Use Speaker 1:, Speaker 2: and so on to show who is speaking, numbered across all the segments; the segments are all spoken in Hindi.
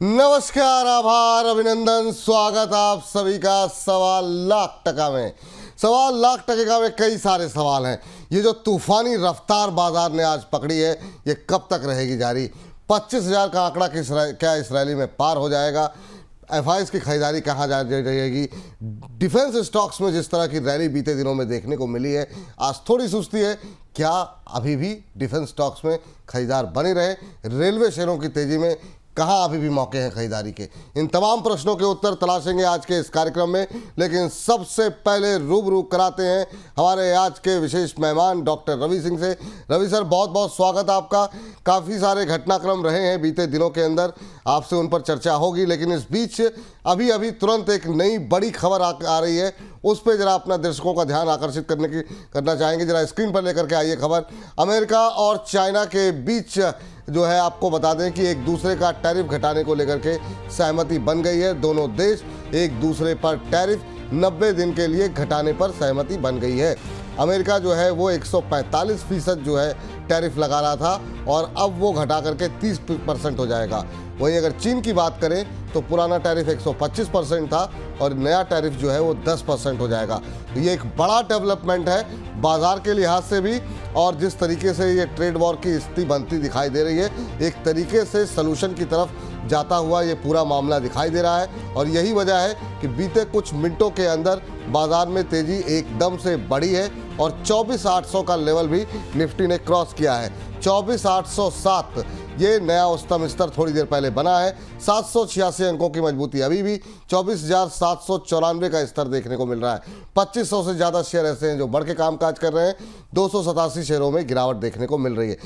Speaker 1: नमस्कार, आभार, अभिनंदन, स्वागत आप सभी का सवाल लाख टका में। सवाल लाख टके का में कई सारे सवाल हैं। ये जो तूफानी रफ्तार बाजार ने आज पकड़ी है, ये कब तक रहेगी जारी? 25,000 का आंकड़ा क्या इसराइली में पार हो जाएगा? एफआईएस की खरीदारी कहाँ जा रहेगी? डिफेंस स्टॉक्स में जिस तरह की रैली बीते दिनों में देखने को मिली है, आज थोड़ी सुस्ती है। क्या अभी भी डिफेंस स्टॉक्स में खरीदार बने रहे? रेलवे शेयरों की तेजी में कहाँ अभी भी मौके हैं खरीदारी के? इन तमाम प्रश्नों के उत्तर तलाशेंगे आज के इस कार्यक्रम में। लेकिन सबसे पहले रूबरू कराते हैं हमारे आज के विशेष मेहमान डॉक्टर रवि सिंह से। रवि सर, बहुत बहुत स्वागत आपका। काफ़ी सारे घटनाक्रम रहे हैं बीते दिनों के अंदर, आपसे उन पर चर्चा होगी, लेकिन इस बीच अभी अभी तुरंत एक नई बड़ी खबर आ रही है, उस पर जरा अपना दर्शकों का ध्यान आकर्षित करना चाहेंगे। जरा स्क्रीन पर लेकर के आइए खबर। अमेरिका और चाइना के बीच जो है, आपको बता दें कि एक दूसरे का टैरिफ घटाने को लेकर के सहमति बन गई है। दोनों देश एक दूसरे पर टैरिफ 90 दिन के लिए घटाने पर सहमति बन गई है। अमेरिका जो है वो 145% जो है टैरिफ लगा रहा था, और अब वो घटा करके 30% हो जाएगा। वहीं अगर चीन की बात करें तो पुराना टैरिफ 125% था और नया टैरिफ जो है वो 10% हो जाएगा। तो ये एक बड़ा डेवलपमेंट है बाजार के लिहाज से भी, और जिस तरीके से ये ट्रेड वॉर की स्थिति बनती दिखाई दे रही है, एक तरीके से सलूशन की तरफ जाता हुआ ये पूरा मामला दिखाई दे रहा है। और यही वजह है कि बीते कुछ मिनटों के अंदर बाजार में तेजी एकदम से बढ़ी है और 24,800 का लेवल भी निफ्टी ने क्रॉस किया है। 24,807 ये नया उच्चतम स्तर थोड़ी देर पहले बना है। 786 अंकों की मजबूती, अभी भी 24,794 का स्तर देखने को मिल रहा है। 2500 से ज़्यादा शेयर ऐसे हैं जो बढ़ के कामकाज कर रहे हैं। 287 शेयरों में गिरावट देखने को मिल रही है।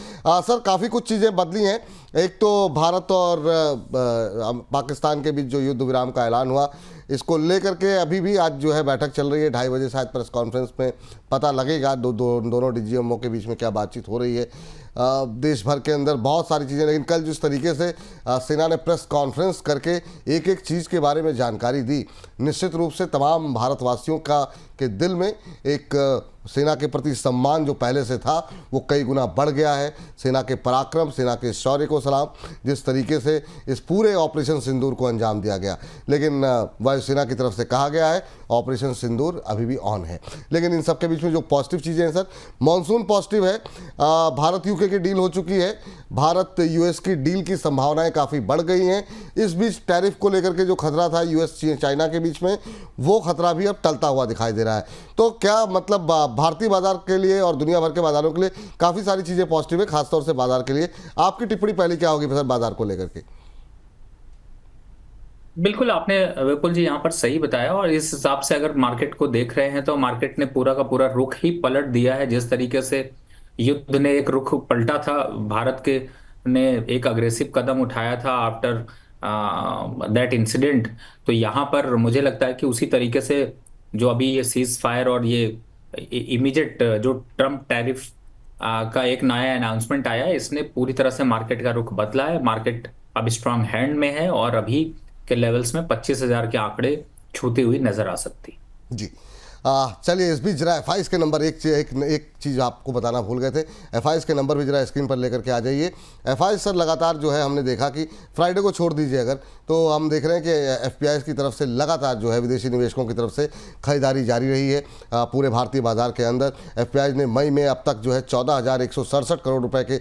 Speaker 1: सर, काफ़ी कुछ चीज़ें बदली हैं। एक तो भारत और पाकिस्तान के बीच जो युद्ध विराम का ऐलान हुआ, इसको लेकर के अभी भी आज जो है बैठक चल रही है। 2:30 बजे शायद प्रेस कॉन्फ्रेंस में पता लगेगा दोनों डीजीएमओ के बीच में क्या बातचीत हो रही है। देश भर के अंदर बहुत सारी चीज़ें, लेकिन कल जिस तरीके से सेना ने प्रेस कॉन्फ्रेंस करके एक एक चीज़ के बारे में जानकारी दी, निश्चित रूप से तमाम भारतवासियों के दिल में एक सेना के प्रति सम्मान जो पहले से था वो कई गुना बढ़ गया है। सेना के पराक्रम, सेना के शौर्य को सलाम, जिस तरीके से इस पूरे ऑपरेशन सिंदूर को अंजाम दिया गया। लेकिन वायुसेना की तरफ से कहा गया है ऑपरेशन सिंदूर अभी भी ऑन है। लेकिन इन सब के बीच में जो पॉजिटिव चीज़ें हैं सर, मानसून पॉजिटिव है। भारत यूके की डील हो चुकी है, भारत यूएस की डील की संभावनाएं काफ़ी बढ़ गई हैं। इस बीच टैरिफ को लेकर के जो खतरा था यूएस चाइना के बीच में, वो खतरा भी अब टलता हुआ दिखाई दे रहा है। तो क्या मतलब भारतीय बाजार के लिए और दुनिया भर के बाजारों के लिए काफ़ी सारी चीज़ें पॉजिटिव है, खासतौर से बाजार के लिए। आपकी टिप्पणी पहले क्या होगी सर बाजार को लेकर के?
Speaker 2: बिल्कुल, आपने विपुल जी यहाँ पर सही बताया, और इस हिसाब से अगर मार्केट को देख रहे हैं तो मार्केट ने पूरा का पूरा रुख ही पलट दिया है। जिस तरीके से युद्ध ने एक रुख पलटा था, भारत के ने एक अग्रेसिव कदम उठाया था आफ्टर दैट इंसिडेंट, तो यहाँ पर मुझे लगता है कि उसी तरीके से जो अभी ये सीज फायर और ये इमीडिएट जो ट्रम्प टैरिफ का एक नया अनाउंसमेंट आया है, इसने पूरी तरह से मार्केट का रुख बदला है। मार्केट अब स्ट्रांग हैंड में है और अभी के लेवल्स में 25,000 के आंकड़े छूती हुई नजर आ सकती।
Speaker 1: जी, चलिए इस बीच जरा एफआईएस के नंबर एक चीज़ आपको बताना भूल गए थे। एफआईएस के नंबर भी जरा स्क्रीन पर लेकर के आ जाइए। एफआईएस सर लगातार जो है हमने देखा कि फ्राइडे को छोड़ दीजिए अगर, तो हम देख रहे हैं कि एफपीआईएस की तरफ से लगातार जो है विदेशी निवेशकों की तरफ से खरीदारी जारी रही है पूरे भारतीय बाजार के अंदर। एफपीआईएस ने मई में अब तक जो है 14,167 करोड़ रुपए के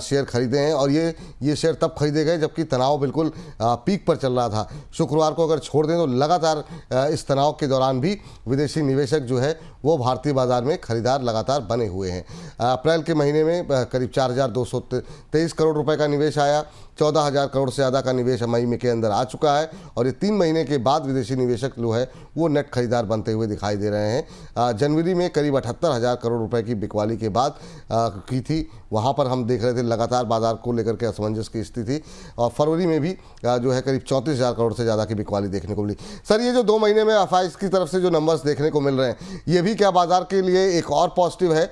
Speaker 1: शेयर खरीदे हैं, और ये शेयर तब खरीदे गए जबकि तनाव बिल्कुल पीक पर चल रहा था। शुक्रवार को अगर छोड़ दें तो लगातार इस तनाव के दौरान भी विदेशी निवेशक जो है वो भारतीय बाजार में खरीदार लगातार बने हुए हैं। अप्रैल के महीने में करीब 4,223 करोड़ रुपए का निवेश आया। 14,000 करोड़ से ज़्यादा का निवेश मई के अंदर आ चुका है, और ये 3 महीने के बाद विदेशी निवेशक जो है वो नेट खरीदार बनते हुए दिखाई दे रहे हैं। जनवरी में करीब 78,000 करोड़ रुपए की बिकवाली के बाद की थी, वहाँ पर हम देख रहे थे लगातार बाजार को लेकर के असमंजस की स्थिति थी, और फरवरी में भी जो है करीब 34,000 करोड़ से ज़्यादा की बिकवाली देखने को मिली। सर, ये जो 2 महीने में एफआईएस की तरफ से जो नंबर्स देखने को मिल रहे हैं, ये भी क्या बाजार के लिए एक और पॉजिटिव है?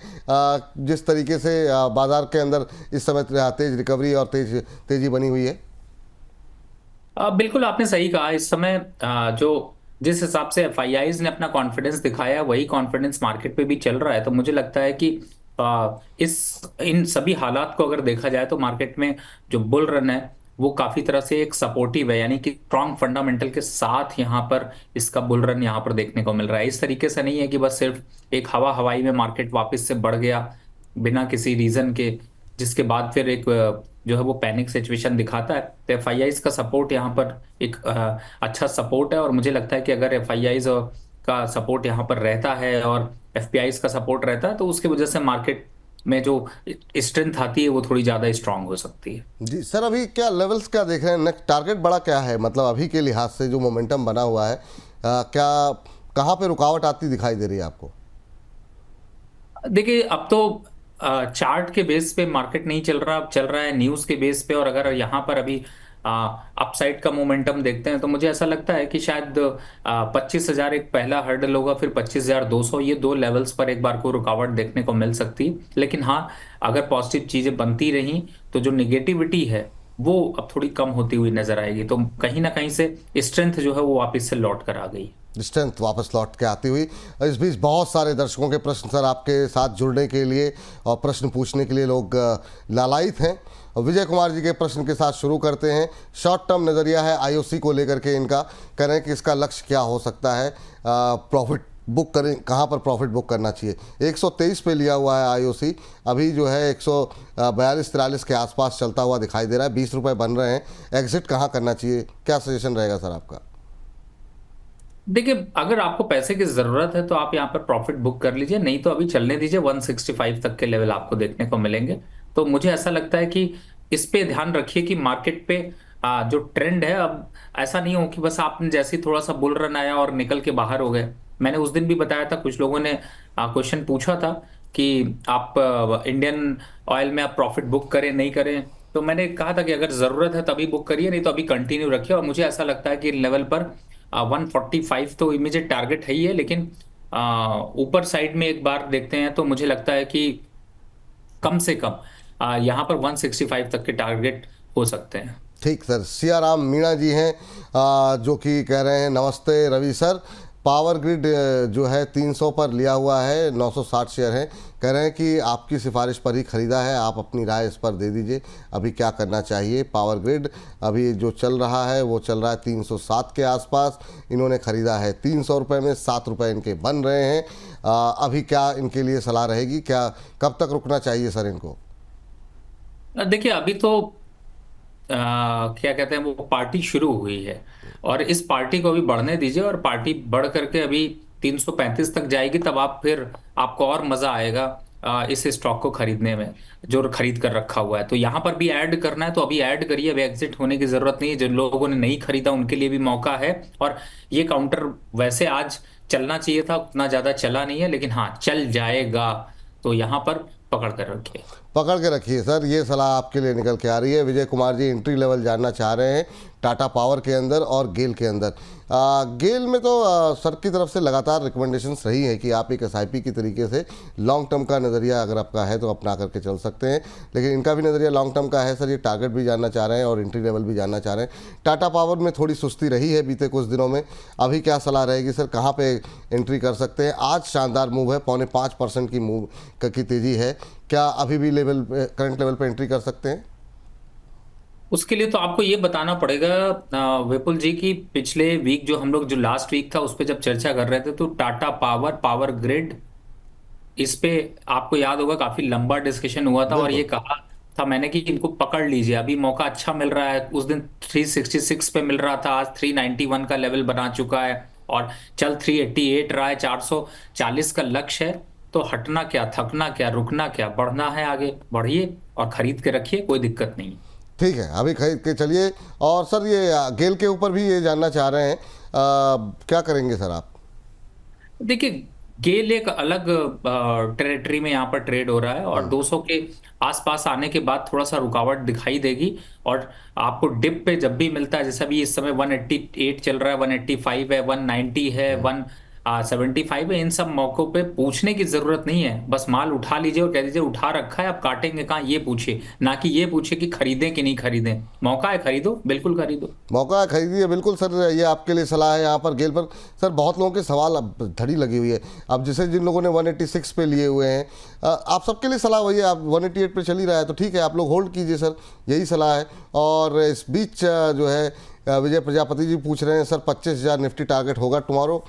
Speaker 1: जिस तरीके से बाजार के अंदर इस समय तेज रिकवरी और तेजी बनी हुई है।
Speaker 2: बिल्कुल, आपने सही कहा। इस समय जो जिस हिसाब से एफआईआईज ने अपना कॉन्फिडेंस दिखाया, वही कॉन्फिडेंस मार्केट पे भी चल रहा है। तो मुझे लगता है कि इन सभी हालात को अगर देखा जाए तो मार्केट में जो बुल रन है वो काफी तरह से एक सपोर्टिव है, यानी कि स्ट्रॉन्ग फंडामेंटल के साथ यहाँ पर इसका बुल रन यहाँ पर देखने को मिल रहा है। इस तरीके से नहीं है कि बस सिर्फ एक हवा हवाई में मार्केट वापस से बढ़ गया बिना किसी रीजन के, जिसके बाद फिर एक जो है वो पैनिक सिचुएशन दिखाता है। तो एफआईआईज का सपोर्ट यहाँ पर एक अच्छा सपोर्ट है, और मुझे लगता है कि अगर एफआईआईज का सपोर्ट यहाँ पर रहता है और एफपीआईज का सपोर्ट रहता है तो उसकी वजह से मार्केट में जो स्ट्रेंथ आती है वो थोड़ी ज्यादा स्ट्रांग हो सकती है।
Speaker 1: जी सर, अभी क्या लेवल्स क्या देख रहे हैं? नेक्स्ट टारगेट बड़ा क्या है, मतलब अभी के लिहाज से जो मोमेंटम बना हुआ है, क्या कहाँ पे रुकावट आती दिखाई दे रही है आपको?
Speaker 2: देखिए अब तो चार्ट के बेस पे मार्केट नहीं चल रहा, अब चल रहा है न्यूज के बेस पे। और अगर यहाँ पर अभी अपसाइड का मोमेंटम देखते हैं तो मुझे ऐसा लगता है कि शायद 25,000 एक पहला हर्डल होगा, फिर 25,200, ये दो लेवल्स पर एक बार को रुकावट देखने को मिल सकती है। लेकिन हाँ, अगर पॉजिटिव चीजें बनती रहीं तो जो निगेटिविटी है वो अब थोड़ी कम होती हुई नजर आएगी। तो कहीं ना कहीं से स्ट्रेंथ जो है वो वापस से लौट कर आ गई।
Speaker 1: स्ट्रेंथ वापस लौट के आती हुई। इस बीच बहुत सारे दर्शकों के प्रश्न सर आपके साथ जुड़ने के लिए और प्रश्न पूछने के लिए लोग लालायित हैं। और विजय कुमार जी के प्रश्न के साथ शुरू करते हैं। शॉर्ट टर्म नज़रिया है आईओसी को लेकर के, इनका कह रहे हैं कि इसका लक्ष्य क्या हो सकता है, प्रॉफिट बुक करें, कहाँ पर प्रॉफिट बुक करना चाहिए? 123 पे लिया हुआ है आईओसी, अभी जो है 142-43 के आसपास चलता हुआ दिखाई दे रहा है, 20 रुपये बन रहे हैं। एग्जिट कहाँ करना चाहिए, क्या सजेशन रहेगा सर आपका?
Speaker 2: देखिए अगर आपको पैसे की जरूरत है तो आप यहाँ पर प्रॉफिट बुक कर लीजिए, नहीं तो अभी चलने दीजिए। 165 तक के लेवल आपको देखने को मिलेंगे। तो मुझे ऐसा लगता है कि इस पे ध्यान रखिए कि मार्केट पे जो ट्रेंड है, अब ऐसा नहीं हो कि बस आपने जैसे ही थोड़ा सा बुल रन आया और निकल के बाहर हो गए। मैंने उस दिन भी बताया था, कुछ लोगों ने क्वेश्चन पूछा था कि आप इंडियन ऑयल में आप प्रॉफिट बुक करें नहीं करें। तो मैंने कहा था कि अगर जरूरत है तभी बुक करिए, नहीं तो अभी कंटिन्यू रखिए। और मुझे ऐसा लगता है कि लेवल पर 145 तो इमीडिएट टारगेट है ही है, लेकिन ऊपर साइड में एक बार देखते हैं तो मुझे लगता है कि कम से कम यहाँ पर 165 तक के टारगेट हो सकते हैं।
Speaker 1: ठीक सर। सियाराम मीणा जी हैं जो कि कह रहे हैं, नमस्ते रवि सर, पावर ग्रिड जो है 300 पर लिया हुआ है, 960 शेयर हैं, कह रहे हैं कि आपकी सिफारिश पर ही ख़रीदा है, आप अपनी राय इस पर दे दीजिए, अभी क्या करना चाहिए? पावर ग्रिड अभी जो चल रहा है वो चल रहा है 307 के आसपास, इन्होंने ख़रीदा है 300 रुपये में, 7 रुपये इनके बन रहे हैं। अभी क्या इनके लिए सलाह रहेगी, क्या कब तक रुकना चाहिए सर इनको?
Speaker 2: देखिए अभी तो क्या कहते हैं, वो पार्टी शुरू हुई है और इस पार्टी को अभी बढ़ने दीजिए। और पार्टी बढ़ करके अभी 335 तक जाएगी, तब आप फिर आपको और मजा आएगा इस स्टॉक को खरीदने में जो खरीद कर रखा हुआ है। तो यहाँ पर भी ऐड करना है तो अभी ऐड करिए, अभी एग्जिट होने की जरूरत नहीं है। जिन लोगों ने नहीं खरीदा उनके लिए भी मौका है। और ये काउंटर वैसे आज चलना चाहिए था, उतना ज्यादा चला नहीं है, लेकिन हाँ चल जाएगा। तो यहाँ पर पकड़ कर रखिए।
Speaker 1: पकड़ के रखिए सर, ये सलाह आपके लिए निकल के आ रही है। विजय कुमार जी एंट्री लेवल जानना चाह रहे हैं टाटा पावर के अंदर और गेल के अंदर। गेल में तो सर की तरफ से लगातार रिकमेंडेशंस रही है कि आप एक एसआईपी की तरीके से लॉन्ग टर्म का नज़रिया अगर आपका है तो अपना करके चल सकते हैं, लेकिन इनका भी नज़रिया लॉन्ग टर्म का है सर। ये टारगेट भी जानना चाह रहे हैं और एंट्री लेवल भी जानना चाह रहे हैं। टाटा पावर में थोड़ी सुस्ती रही है बीते कुछ दिनों में, अभी क्या सलाह रहेगी सर, कहाँ पर एंट्री कर सकते हैं? आज शानदार मूव है, 4.25% की मूव की तेज़ी है, क्या अभी भी लेवल करंट लेवल पे एंट्री कर सकते हैं?
Speaker 2: उसके लिए तो आपको ये बताना पड़ेगा विपुल जी की पिछले वीक जो हम लोग जो लास्ट वीक था उस पे जब चर्चा कर रहे थे तो टाटा पावर, पावर ग्रिड, इस पे आपको याद होगा काफी लंबा डिस्कशन हुआ था और ये कहा था मैंने कि इनको पकड़ लीजिए, अभी मौका अच्छा मिल रहा है। उस दिन 366 पे मिल रहा था, आज 391 का लेवल बना चुका है और चल 388 रहा है। 440 का लक्ष्य है। तो हटना क्या, थकना क्या, रुकना क्या, बढ़ना है, आगे बढ़िए और खरीद के रखिए, कोई दिक्कत नहीं।
Speaker 1: ठीक है, अभी खरीद के चलिए। और सर ये गेल के ऊपर भी ये जानना चाह रहे हैं, क्या करेंगे सर आप?
Speaker 2: देखिए गेल एक अलग टेरिटरी में यहाँ पर ट्रेड हो रहा है और 200 के आसपास आने के बाद थोड़ा सा रुकावट दिखाई देगी। और आपको डिप पे जब भी मिलता है, जैसे अभी इस समय 188 चल रहा है, 185 है, 190 है, 1 75 है। इन सब मौकों पे पूछने की जरूरत नहीं है, बस माल उठा लीजिए और कह दीजिए उठा रखा है, आप काटेंगे कहाँ ये पूछिए, ना कि ये पूछिए कि खरीदें कि नहीं खरीदें। मौका है, खरीदो, बिल्कुल खरीदो।
Speaker 1: मौका खरीदिए, बिल्कुल सर, ये आपके लिए सलाह है यहाँ पर गेल पर। सर बहुत लोगों के सवाल अब धड़ी लगी हुई है, अब जैसे जिन लोगों ने 186 पे लिए हुए हैं, आप सबके लिए सलाह वही है, आप 188 पे चल ही रहा है तो ठीक है, आप लोग होल्ड कीजिए सर, यही सलाह है। और इस बीच जो है विजय प्रजापति जी पूछ रहे हैं सर 25,000 निफ्टी टारगेट होगा टुमारो।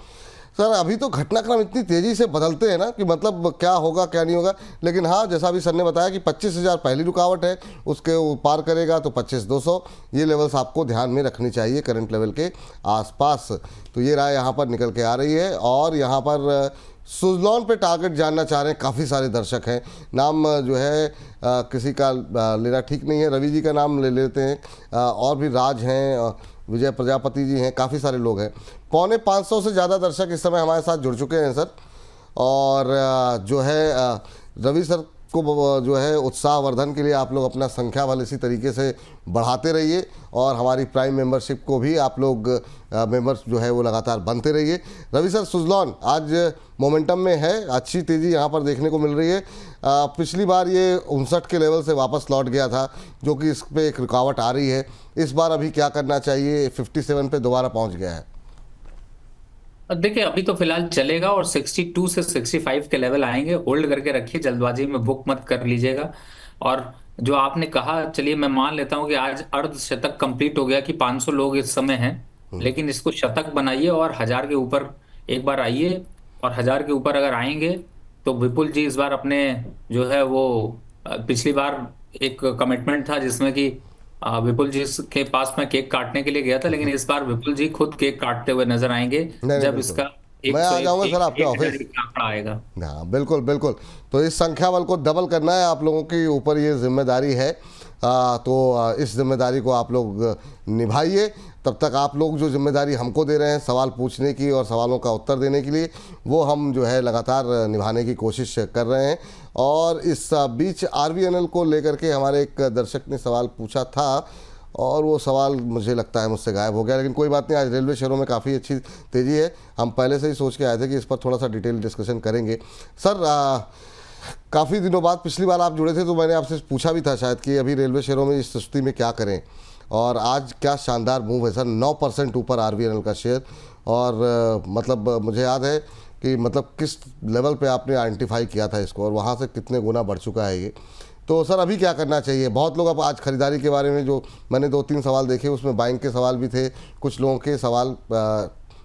Speaker 1: सर अभी तो घटनाक्रम इतनी तेज़ी से बदलते हैं ना कि मतलब क्या होगा क्या नहीं होगा, लेकिन हाँ जैसा अभी सर ने बताया कि 25,000 पहली रुकावट है, उसके वो पार करेगा तो 25,200 ये लेवल्स आपको ध्यान में रखनी चाहिए करंट लेवल के आसपास। तो ये राय यहाँ पर निकल के आ रही है। और यहाँ पर सुजलॉन पे टारगेट जानना चाह रहे हैं काफ़ी सारे दर्शक हैं, नाम जो है किसी का लेना ठीक नहीं है, रवि जी का नाम ले लेते हैं, और भी राज हैं, विजय प्रजापति जी हैं, काफ़ी सारे लोग हैं। 450 से ज़्यादा दर्शक इस समय हमारे साथ जुड़ चुके हैं सर। और जो है रवि सर को जो है उत्साहवर्धन के लिए आप लोग अपना संख्या बल इसी तरीके से बढ़ाते रहिए, और हमारी प्राइम मेंबरशिप को भी आप लोग मेंबर्स जो है वो लगातार बनते रहिए। रवि सर सुजलॉन आज मोमेंटम में है, अच्छी तेज़ी यहाँ पर देखने को मिल रही है। पिछली बार ये 59 के लेवल से वापस लौट गया था, जो कि इस पर एक रुकावट आ रही है। इस बार अभी क्या करना चाहिए, 57 पे दोबारा पहुँच गया है।
Speaker 2: देखिए अभी तो फिलहाल चलेगा, और 62 से 65 के लेवल आएंगे, होल्ड करके रखिए, जल्दबाजी में बुक मत कर लीजिएगा। और जो आपने कहा, चलिए मैं मान लेता हूं कि आज अर्धशतक कंप्लीट हो गया कि 500 लोग इस समय हैं, लेकिन इसको शतक बनाइए और 1000 के ऊपर एक बार आइए। और 1000 के ऊपर अगर आएंगे तो विपुल जी इस बार अपने जो है वो पिछली बार एक कमिटमेंट था जिसमें कि विपुल जी के पास मैं केक काटने के लिए गया था, लेकिन इस बार विपुल जी खुद केक काटते हुए नजर आएंगे
Speaker 1: नहीं नहीं
Speaker 2: जब
Speaker 1: बिल्कुल,
Speaker 2: इसका
Speaker 1: मैं आ
Speaker 2: 101
Speaker 1: जाऊँगा सर आपके
Speaker 2: एक
Speaker 1: ऑफिस।
Speaker 2: हजार का आंकड़ा आएगा।
Speaker 1: हाँ बिल्कुल बिल्कुल, तो इस संख्या बल को डबल करना है आप लोगों के ऊपर, ये जिम्मेदारी है। तो इस जिम्मेदारी को आप लोग निभाइए। तब तक आप लोग जो जिम्मेदारी हमको दे रहे हैं सवाल पूछने की और सवालों का उत्तर देने के लिए, वो हम जो है लगातार निभाने की कोशिश कर रहे हैं। और इस बीच आरवीएनएल को लेकर के हमारे एक दर्शक ने सवाल पूछा था, और वो सवाल मुझे लगता है मुझसे गायब हो गया, लेकिन कोई बात नहीं, आज रेलवे शेयरों में काफ़ी अच्छी तेज़ी है। हम पहले से ही सोच के आए थे कि इस पर थोड़ा सा डिटेल डिस्कशन करेंगे। सर काफ़ी दिनों बाद पिछली बार आप जुड़े थे तो मैंने आपसे पूछा भी था शायद कि अभी रेलवे शेयरों में इस स्थिति में क्या करें, और आज क्या शानदार मूव है सर, 9% ऊपर आरवीएनएल का शेयर। और मतलब मुझे याद है कि मतलब किस लेवल पे आपने आइडेंटिफाई किया था इसको, और वहाँ से कितने गुना बढ़ चुका है ये। तो सर अभी क्या करना चाहिए? बहुत लोग अब आज खरीदारी के बारे में, जो मैंने 2-3 सवाल देखे उसमें बाइंग के सवाल भी थे, कुछ लोगों के सवाल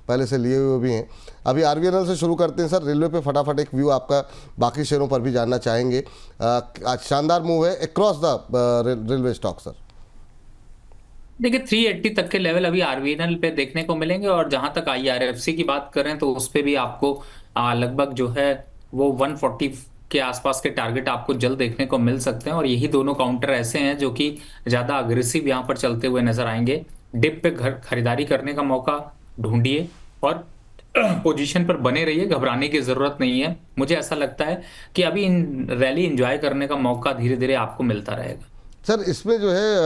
Speaker 1: पहले से लिए हुए भी हैं। अभी आरवीएनएल से शुरू करते हैं सर, रेलवे पे फटाफट एक व्यू आपका बाकी शेयरों पर भी जानना चाहेंगे। आज शानदार मूव है across the railway stock sir.
Speaker 2: देखिए 380 तक के लेवल अभी आरवीएनएल पे देखने को मिलेंगे, और जहां तक आईआरएफसी की बात करें तो उस पे भी आपको लगभग जो है वो 140 के आसपास के टारगेट आपको जल्द देखने को मिल सकते हैं। और यही दोनों काउंटर ऐसे हैं जो कि ज्यादा अग्रेसिव यहाँ पर चलते हुए नजर आएंगे। डिप पे घर खरीदारी करने का मौका ढूंढिए और पोजीशन पर बने रहिए, घबराने की जरूरत नहीं है। मुझे ऐसा लगता है कि अभी इन रैली एंजॉय करने का मौका धीरे धीरे आपको मिलता रहेगा।
Speaker 1: सर इसमें जो है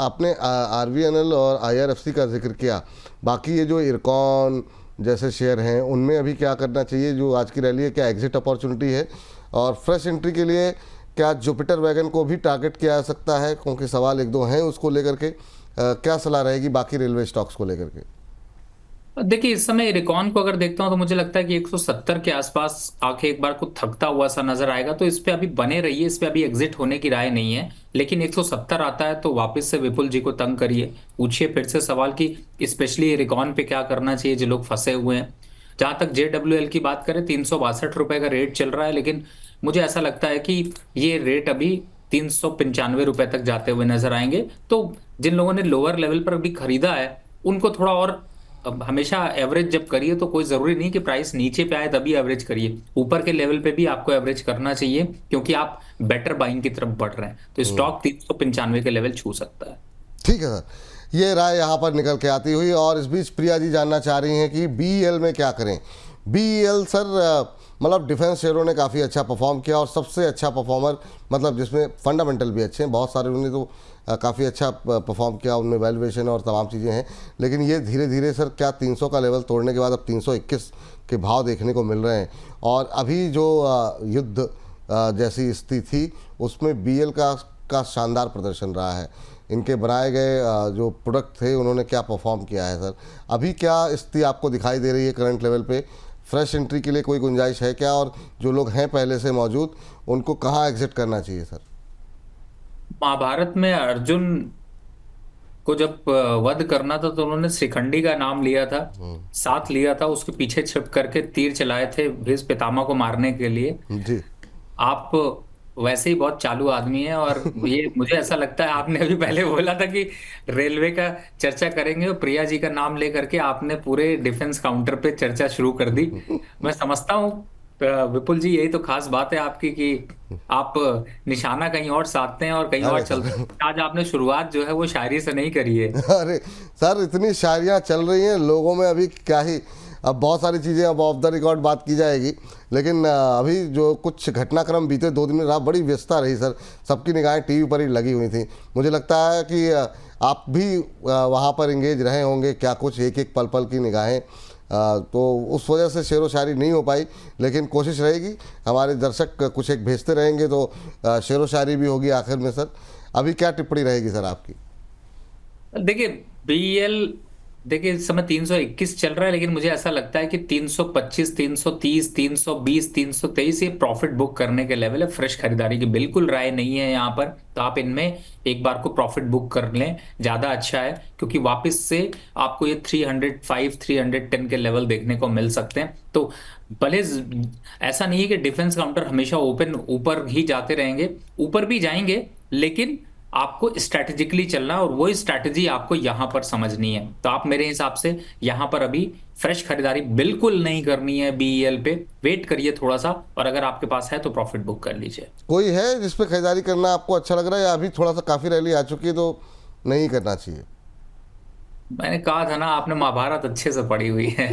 Speaker 1: आपने आरवीएनएल और आईआरएफसी का जिक्र किया, बाकी ये जो इरकॉन जैसे शेयर हैं उनमें अभी क्या करना चाहिए? जो आज की रैली है, क्या एग्जिट अपॉर्चुनिटी है? और फ्रेश एंट्री के लिए क्या जुपिटर वैगन को भी टारगेट किया जा सकता है? क्योंकि सवाल एक दो हैं उसको लेकर के, क्या सलाह रहेगी बाकी रेलवे स्टॉक्स को लेकर के?
Speaker 2: देखिए इस समय इरकॉन को अगर देखता हूं तो मुझे लगता है कि 170 के आसपास आके एक बार को थकता हुआ सा नजर आएगा, तो इस पे अभी बने रहिए, इस पे अभी एग्जिट होने की राय नहीं है। लेकिन 170 आता है तो वापस से विपुल जी को तंग करिए, पूछिए फिर से सवाल कि स्पेशली इरकॉन पे क्या करना चाहिए जो लोग फंसे हुए हैं। जहां तक JWL की बात करें, 362 रुपए का रेट चल रहा है, लेकिन मुझे ऐसा लगता है कि ये रेट अभी 395 रुपए तक जाते हुए नजर आएंगे। तो जिन लोगों ने लोअर लेवल पर भी खरीदा है उनको थोड़ा और, अब हमेशा एवरेज जब करिए तो कोई जरूरी नहीं कि प्राइस नीचे पे आए तभी एवरेज करिए, ऊपर के लेवल पे भी आपको एवरेज करना चाहिए, क्योंकि आप बेटर बाइंग की तरफ बढ़ रहे हैं। तो स्टॉक 395 के लेवल छू सकता है।
Speaker 1: ठीक है सर, ये राय यहाँ पर निकल के आती हुई। और इस बीच प्रिया जी जानना चाह रही हैं कि बीईएल में क्या करें। बीईएल सर मतलब डिफेंस शेयरों ने काफ़ी अच्छा परफॉर्म किया और सबसे अच्छा परफॉर्मर मतलब जिसमें फंडामेंटल भी अच्छे हैं, बहुत सारे उन्होंने तो काफ़ी अच्छा परफॉर्म किया, उनमें वैल्यूएशन और तमाम चीज़ें हैं। लेकिन ये धीरे धीरे सर क्या 300 का लेवल तोड़ने के बाद अब 321 के भाव देखने को मिल रहे हैं। और अभी जो युद्ध जैसी स्थिति थी उसमें बीएल का शानदार प्रदर्शन रहा है। इनके बनाए गए जो प्रोडक्ट थे उन्होंने क्या परफॉर्म किया है सर? अभी क्या स्थिति आपको दिखाई दे रही है करंट लेवल पे? फ्रेश एंट्री के लिए कोई गुंजाइश है क्या? और जो लोग हैं पहले से मौजूद उनको कहाँ एग्जिट करना चाहिए सर?
Speaker 2: महाभारत में अर्जुन को जब वध करना था तो उन्होंने शिखंडी का नाम लिया था, साथ लिया था, उसके पीछे छिप करके तीर चलाए थे भीष्म पितामह को मारने के लिए।
Speaker 1: जी।
Speaker 2: आप वैसे ही बहुत चालू आदमी हैं, और ये मुझे ऐसा लगता है आपने अभी पहले बोला था कि रेलवे का चर्चा करेंगे और प्रिया जी का नाम लेकर के आपने पूरे डिफेंस काउंटर पे चर्चा शुरू कर दी। मैं समझता हूँ विपुल जी, यही तो खास बात है आपकी कि आप निशाना कहीं और साधते हैं और कहीं और
Speaker 1: अरे
Speaker 2: चलते
Speaker 1: सर
Speaker 2: हैं। आज आपने शुरुआत जो है वो शायरी से नहीं करी है।
Speaker 1: अरे सर इतनी शायरियाँ चल रही हैं लोगों में, अभी क्या ही, अब बहुत सारी चीज़ें अब ऑफ द रिकॉर्ड बात की जाएगी। लेकिन अभी जो कुछ घटनाक्रम बीते 2 दिन में रहा, बड़ी व्यस्तता रही सर, सबकी निगाहें टीवी पर ही लगी हुई थी। मुझे लगता है कि आप भी वहाँ पर इंगेज रहे होंगे, क्या कुछ एक एक पल पल की निगाहें, तो उस वजह से शेरो शायरी नहीं हो पाई। लेकिन कोशिश रहेगी, हमारे दर्शक कुछ एक भेजते रहेंगे तो शेरो शायरी भी होगी आखिर में सर। अभी क्या टिप्पणी रहेगी सर आपकी?
Speaker 2: देखिए बीएल, देखिए इस समय 321 चल रहा है, लेकिन मुझे ऐसा लगता है कि 325, 330, 320, 323 ये प्रॉफिट बुक करने के लेवल है। फ्रेश खरीदारी की बिल्कुल राय नहीं है यहाँ पर, तो आप इनमें एक बार को प्रॉफिट बुक कर लें, ज्यादा अच्छा है, क्योंकि वापस से आपको ये 305, 310 के लेवल देखने को मिल सकते हैं। तो भले ऐसा नहीं है कि डिफेंस काउंटर हमेशा ओपन ऊपर ही जाते रहेंगे, ऊपर भी जाएंगे, लेकिन आपको स्ट्रैटेजिकली चलना है और वही स्ट्रैटेजी आपको यहां पर समझनी है। तो आप मेरे हिसाब से यहां पर अभी फ्रेश खरीदारी बिल्कुल नहीं करनी है, बीईएल पे वेट करिए थोड़ा सा, और अगर आपके पास है तो प्रॉफिट बुक कर लीजिए।
Speaker 1: कोई है जिस पे खरीदारी करना आपको अच्छा लग रहा है, या अभी थोड़ा सा काफ़ी रैली आ चुकी है तो नहीं करना चाहिए?
Speaker 2: मैंने कहा था ना, आपने महाभारत अच्छे से पढ़ी हुई है।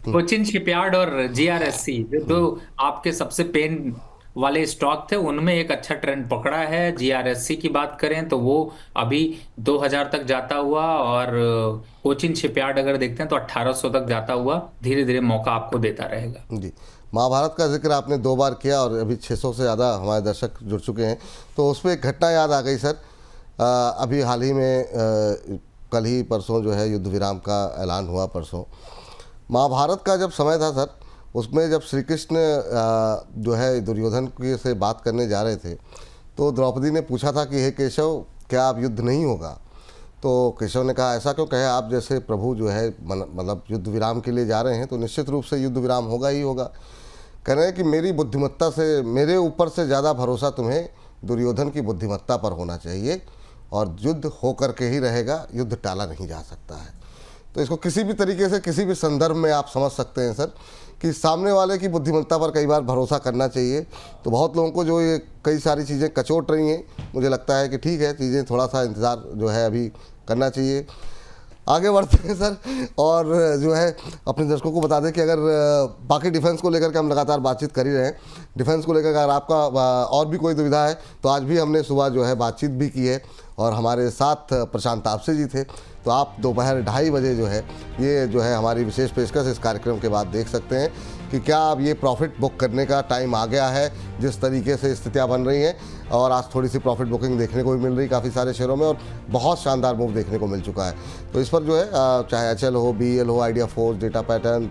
Speaker 2: कोचिन शिपयार्ड और जीआरएससी जो दो आपके सबसे पेन वाले स्टॉक थे, उनमें एक अच्छा ट्रेंड पकड़ा है। जीआरएससी की बात करें तो वो अभी 2000 तक जाता हुआ, और कोचिन शिपयार्ड अगर देखते हैं तो 1800 तक जाता हुआ धीरे धीरे मौका आपको देता रहेगा।
Speaker 1: जी। महाभारत का जिक्र आपने 2 बार किया और अभी 600 से ज़्यादा हमारे दर्शक जुड़ चुके हैं, तो उस पर एक घटना याद आ गई सर। अभी हाल ही में कल ही परसों जो है युद्ध विराम का ऐलान हुआ परसों। महाभारत का जब समय था सर, उसमें जब श्री कृष्ण जो है दुर्योधन की से बात करने जा रहे थे, तो द्रौपदी ने पूछा था कि हे केशव, क्या अब युद्ध नहीं होगा? तो केशव ने कहा ऐसा क्यों कहे, आप जैसे प्रभु जो है मतलब युद्ध विराम के लिए जा रहे हैं तो निश्चित रूप से युद्ध विराम होगा ही होगा। कह रहे हैं कि मेरी बुद्धिमत्ता से, मेरे ऊपर से ज़्यादा भरोसा तुम्हें दुर्योधन की बुद्धिमत्ता पर होना चाहिए, और युद्ध होकर के ही रहेगा, युद्ध टाला नहीं जा सकता है। तो इसको किसी भी तरीके से किसी भी संदर्भ में आप समझ सकते हैं सर, कि सामने वाले की बुद्धिमत्ता पर कई बार भरोसा करना चाहिए। तो बहुत लोगों को जो ये कई सारी चीज़ें कचोट रही हैं, मुझे लगता है कि ठीक है, चीज़ें थोड़ा सा इंतज़ार जो है अभी करना चाहिए। आगे बढ़ते हैं सर, और जो है अपने दर्शकों को बता दें कि अगर बाकी डिफेंस को लेकर के हम लगातार बातचीत कर ही रहे हैं, डिफेंस को लेकर अगर आपका और भी कोई दुविधा है तो आज भी हमने सुबह जो है बातचीत भी की है, और हमारे साथ प्रशांत तापसे जी थे। तो आप दोपहर 2:30 बजे जो है ये जो है हमारी विशेष पेशकश इस कार्यक्रम के बाद देख सकते हैं कि क्या अब ये प्रॉफिट बुक करने का टाइम आ गया है, जिस तरीके से स्थितियाँ बन रही हैं। और आज थोड़ी सी प्रॉफिट बुकिंग देखने को भी मिल रही काफ़ी सारे शेयरों में, और बहुत शानदार मूव देखने को मिल चुका है। तो इस पर जो है चाहे एचएल हो, बीएल हो, आइडिया फोर्स, डेटा पैटर्न,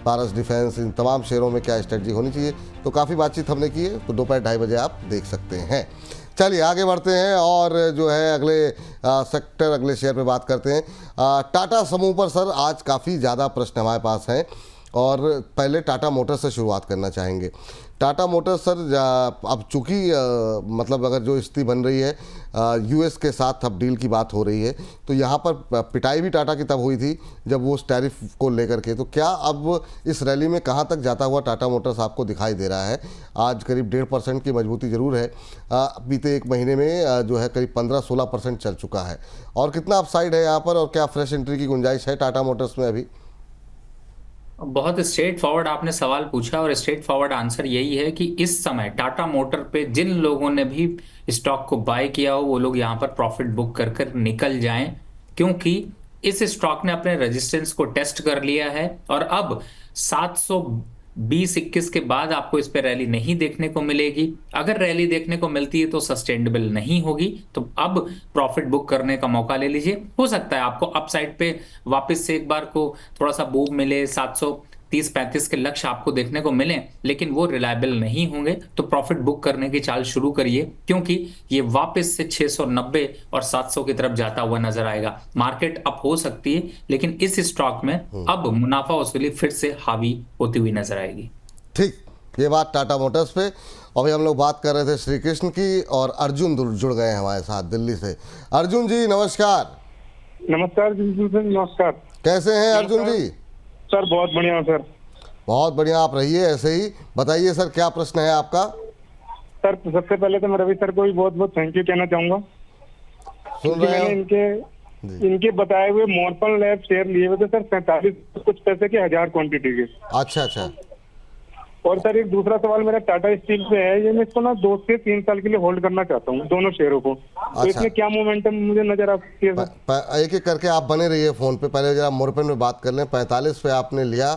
Speaker 1: पारस डिफेंस, इन तमाम शेयरों में क्या स्ट्रेटजी होनी चाहिए, तो काफ़ी बातचीत हमने की है। तो दोपहर 2:30 बजे आप देख सकते हैं। चलिए आगे बढ़ते हैं और जो है अगले सेक्टर, अगले शेयर पे बात करते हैं। टाटा समूह पर सर आज काफ़ी ज़्यादा प्रश्न हमारे पास हैं, और पहले टाटा मोटर्स से शुरुआत करना चाहेंगे। टाटा मोटर्स सर अब चूँकि मतलब अगर जो स्थिति बन रही है, यूएस के साथ अब डील की बात हो रही है, तो यहाँ पर पिटाई भी टाटा की तब हुई थी जब वो उस टैरिफ को लेकर के। तो क्या अब इस रैली में कहाँ तक जाता हुआ टाटा मोटर्स आपको दिखाई दे रहा है? आज करीब 1.5% की मजबूती ज़रूर है, बीते एक महीने में जो है करीब 15-16% चल चुका है। और कितना अपसाइड है यहाँ पर, और क्या फ्रेश एंट्री की गुंजाइश है टाटा मोटर्स में अभी?
Speaker 2: बहुत स्ट्रेट फॉरवर्ड आपने सवाल पूछा और स्ट्रेट फॉरवर्ड आंसर यही है कि इस समय टाटा मोटर पे जिन लोगों ने भी स्टॉक को बाय किया हो वो लोग यहां पर प्रॉफिट बुक कर कर निकल जाएं, क्योंकि इस स्टॉक ने अपने रेजिस्टेंस को टेस्ट कर लिया है और अब 720-21 के बाद आपको इस पे रैली नहीं देखने को मिलेगी। अगर रैली देखने को मिलती है तो सस्टेनेबल नहीं होगी, तो अब प्रॉफिट बुक करने का मौका ले लीजिए। हो सकता है आपको अपसाइड पे वापस से एक बार को थोड़ा सा बूम मिले, 730-35 के लक्ष्य आपको देखने को मिले, लेकिन वो रिलायबल नहीं होंगे, तो प्रॉफिट बुक करने की चाल शुरू करिए, क्योंकि ये वापस से 690 और 700 की तरफ जाता हुआ नजर आएगा। मार्केट अप हो सकती है, लेकिन इस स्टॉक में अब मुनाफा वसूली फिर से हावी होती हुई नजर आएगी।
Speaker 1: ठीक, ये बात टाटा मोटर्स पे। अभी हम लोग बात कर रहे थे श्री कृष्ण की और अर्जुन जुड़ गए हैं हमारे साथ दिल्ली से। अर्जुन जी नमस्कार।
Speaker 3: नमस्कार जी सर, नमस्कार।
Speaker 1: कैसे हैं अर्जुन जी?
Speaker 3: सर बहुत बढ़िया सर।
Speaker 1: बहुत बढ़िया, आप रहिए ऐसे ही। बताइए सर, क्या प्रश्न है आपका?
Speaker 3: सर सबसे पहले तो मैं रवि सर को भी बहुत बहुत थैंक यू कहना चाहूंगा,
Speaker 1: सुन
Speaker 3: क्योंकि
Speaker 1: रहे
Speaker 3: मैंने
Speaker 1: हैं?
Speaker 3: इनके बताए हुए मॉर्फन लैब शेयर लिए हुए थे सर, 47 कुछ पैसे के 1000 क्वांटिटी के।
Speaker 1: अच्छा अच्छा।
Speaker 3: और सर एक दूसरा सवाल मेरा टाटा स्टील पे है, ये मैं इसको ना 2 से 3 साल के लिए होल्ड करना चाहता हूँ, दोनों शेयरों को। तो
Speaker 1: अच्छा।
Speaker 3: इसमें क्या मोमेंटम मुझे नजर आती है सर?
Speaker 1: एक एक करके आप बने रहिए फ़ोन पे। पहले जरा मोरपेन में बात कर लें। 45 पे आपने लिया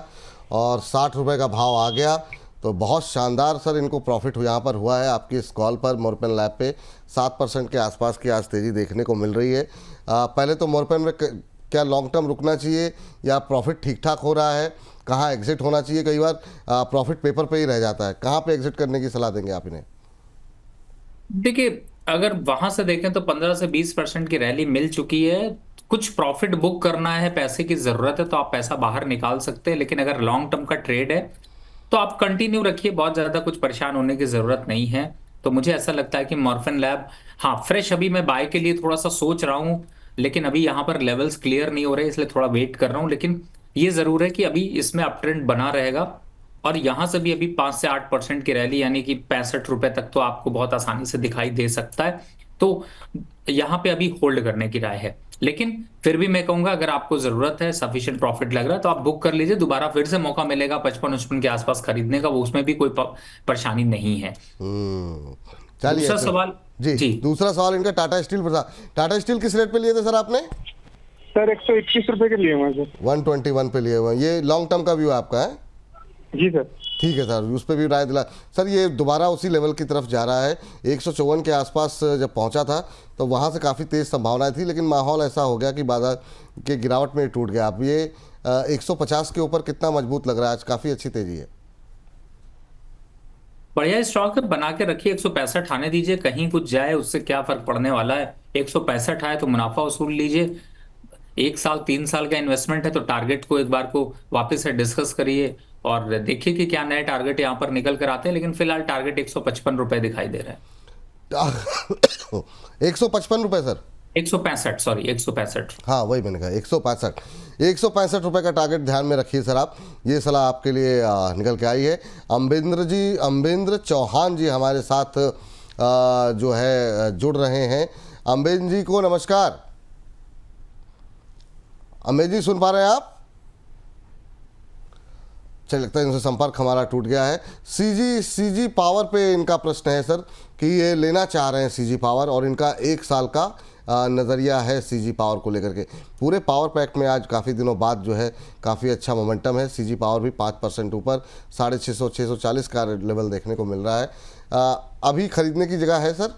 Speaker 1: और 60 रुपये का भाव आ गया, तो बहुत शानदार सर इनको प्रॉफिट यहाँ पर हुआ है। आपकी इस कॉल पर मोरपेन लैब पे 7% के आसपास की आज तेज़ी देखने को मिल रही है। पहले तो मोरपेन में क्या लॉन्ग टर्म रुकना चाहिए या प्रॉफिट ठीक ठाक हो रहा है? कहाँ एग्जिट होना चाहिए? कई बार प्रॉफिट पेपर पे ही रह जाता है, कहाँ पे एग्जिट करने की सलाह देंगे आप इन्हें?
Speaker 2: देखिए, अगर वहां से देखें तो 15 से 20% की रैली मिल चुकी है। कुछ प्रॉफिट बुक करना है, पैसे की जरूरत है तो आप पैसा बाहर निकाल सकते हैं, लेकिन अगर लॉन्ग टर्म का ट्रेड है तो आप कंटिन्यू रखिए, बहुत ज्यादा कुछ परेशान होने की जरूरत नहीं है। तो मुझे ऐसा लगता है कि मॉर्फन लैब, हाँ फ्रेश अभी मैं बाय के लिए थोड़ा सा सोच रहा हूं, लेकिन अभी यहाँ पर लेवल्स क्लियर नहीं हो रहे, इसलिए थोड़ा वेट कर रहा हूं। लेकिन ये जरूर है कि अभी इसमें अप ट्रेंड बना रहेगा और यहां से भी अभी 5 से 8% की रैली, यानी कि 65 रुपए तक तो आपको बहुत आसानी से दिखाई दे सकता है। तो यहाँ पे अभी होल्ड करने की राय है, लेकिन फिर भी मैं कहूंगा अगर आपको जरूरत है, सफिशिएंट प्रॉफिट लग रहा है, तो आप बुक कर लीजिए। दोबारा फिर से मौका मिलेगा 55-55 के आसपास खरीदने का, वो उसमें भी कोई परेशानी नहीं है।
Speaker 1: चलिए
Speaker 2: दूसरा सवाल
Speaker 1: जी,
Speaker 2: जी,
Speaker 1: दूसरा सवाल इनका टाटा स्टील पर था। टाटा स्टील किस रेट पे लिए थे सर आपने?
Speaker 3: सर 121 रुपए के लिए हुए सर।
Speaker 1: 121 पे लिए हुए हैं। ये लॉन्ग टर्म का व्यू आपका है?
Speaker 3: जी सर।
Speaker 1: ठीक है सर, उस पर भी राय दिला सर। ये दोबारा उसी लेवल की तरफ जा रहा है। 154 के आसपास जब पहुंचा था तो वहां से काफ़ी तेज़ संभावनाएं थी, लेकिन माहौल ऐसा हो गया कि बाजार के गिरावट में टूट गया। अब ये 150 के ऊपर कितना मजबूत लग रहा है? आज काफ़ी अच्छी तेजी है।
Speaker 2: बढ़िया स्टॉक बना के रखिए। 165 आने दीजिए, कहीं कुछ जाए उससे क्या फर्क पड़ने वाला है। 165 आए तो मुनाफा वसूल लीजिए। 1 साल 3 साल का इन्वेस्टमेंट है, तो टारगेट को एक बार को वापस से डिस्कस करिए और देखिए कि क्या नए टारगेट यहाँ पर निकल कर आते हैं। लेकिन फिलहाल टारगेट 155 रुपए दिखाई दे रहा है।
Speaker 1: 155 रुपये सर?
Speaker 2: 165, सॉरी 165।
Speaker 1: हाँ वही मैंने कहा, 165 रुपये का टारगेट ध्यान में रखिए सर आप। ये सलाह आपके लिए निकल के आई है। अम्बेंद्र चौहान जी हमारे साथ जो है जुड़ रहे हैं। अम्बेंद्र जी को नमस्कार। अम्बेंद्र जी सुन पा रहे हैं आप? चल लगता है इनसे संपर्क हमारा टूट गया है। सीजी पावर पे इनका प्रश्न है सर कि ये लेना चाह रहे हैं सीजी पावर, और इनका 1 साल का नज़रिया है सीजी पावर को लेकर के। पूरे पावर पैक्ट में आज काफ़ी दिनों बाद जो है काफ़ी अच्छा मोमेंटम है। सीजी पावर भी 5% ऊपर 650 640 का लेवल देखने को मिल रहा है। अभी खरीदने की जगह है सर?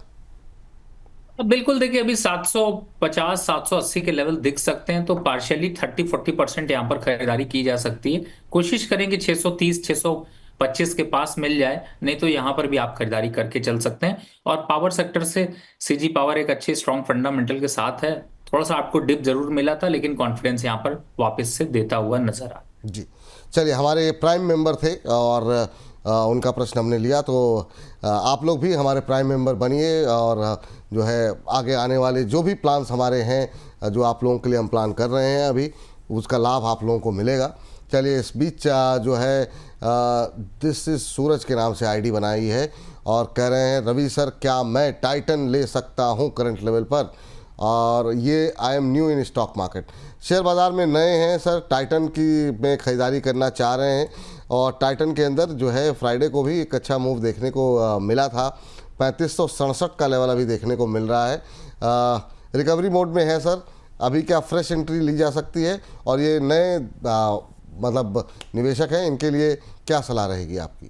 Speaker 2: बिल्कुल, देखिए अभी 750 780 के लेवल दिख सकते हैं, तो पार्शियली 30-40% यहाँ पर खरीदारी की जा सकती है। कोशिश करेंगे 630 625 के पास मिल जाए, नहीं तो यहाँ पर भी आप खरीदारी करके चल सकते हैं। और पावर सेक्टर से सीजी पावर एक अच्छे स्ट्रॉन्ग फंडामेंटल के साथ है। थोड़ा सा आपको डिप जरूर मिला था, लेकिन कॉन्फिडेंस यहाँ पर वापस से देता हुआ नजर आ।
Speaker 1: जी चलिए, हमारे प्राइम मेंबर थे और उनका प्रश्न हमने लिया, तो आप लोग भी हमारे प्राइम मेंबर बनिए और जो है आगे आने वाले जो भी प्लान्स हमारे हैं, जो आप लोगों के लिए हम प्लान कर रहे हैं अभी, उसका लाभ आप लोगों को मिलेगा। चलिए, इस बीच जो है दिस इज सूरज के नाम से आईडी बनाई है और कह रहे हैं रवि सर क्या मैं टाइटन ले सकता हूं करंट लेवल पर? और ये I am new in stock market, share बाज़ार में नए हैं सर, टाइटन की में ख़रीदारी करना चाह रहे हैं। और टाइटन के अंदर जो है फ्राइडे को भी एक अच्छा मूव देखने को मिला था, 3567 का लेवल अभी देखने को मिल रहा है। रिकवरी मोड में है सर, अभी क्या फ्रेश एंट्री ली जा सकती है? और ये नए मतलब निवेशक हैं, इनके लिए क्या सलाह रहेगी आपकी?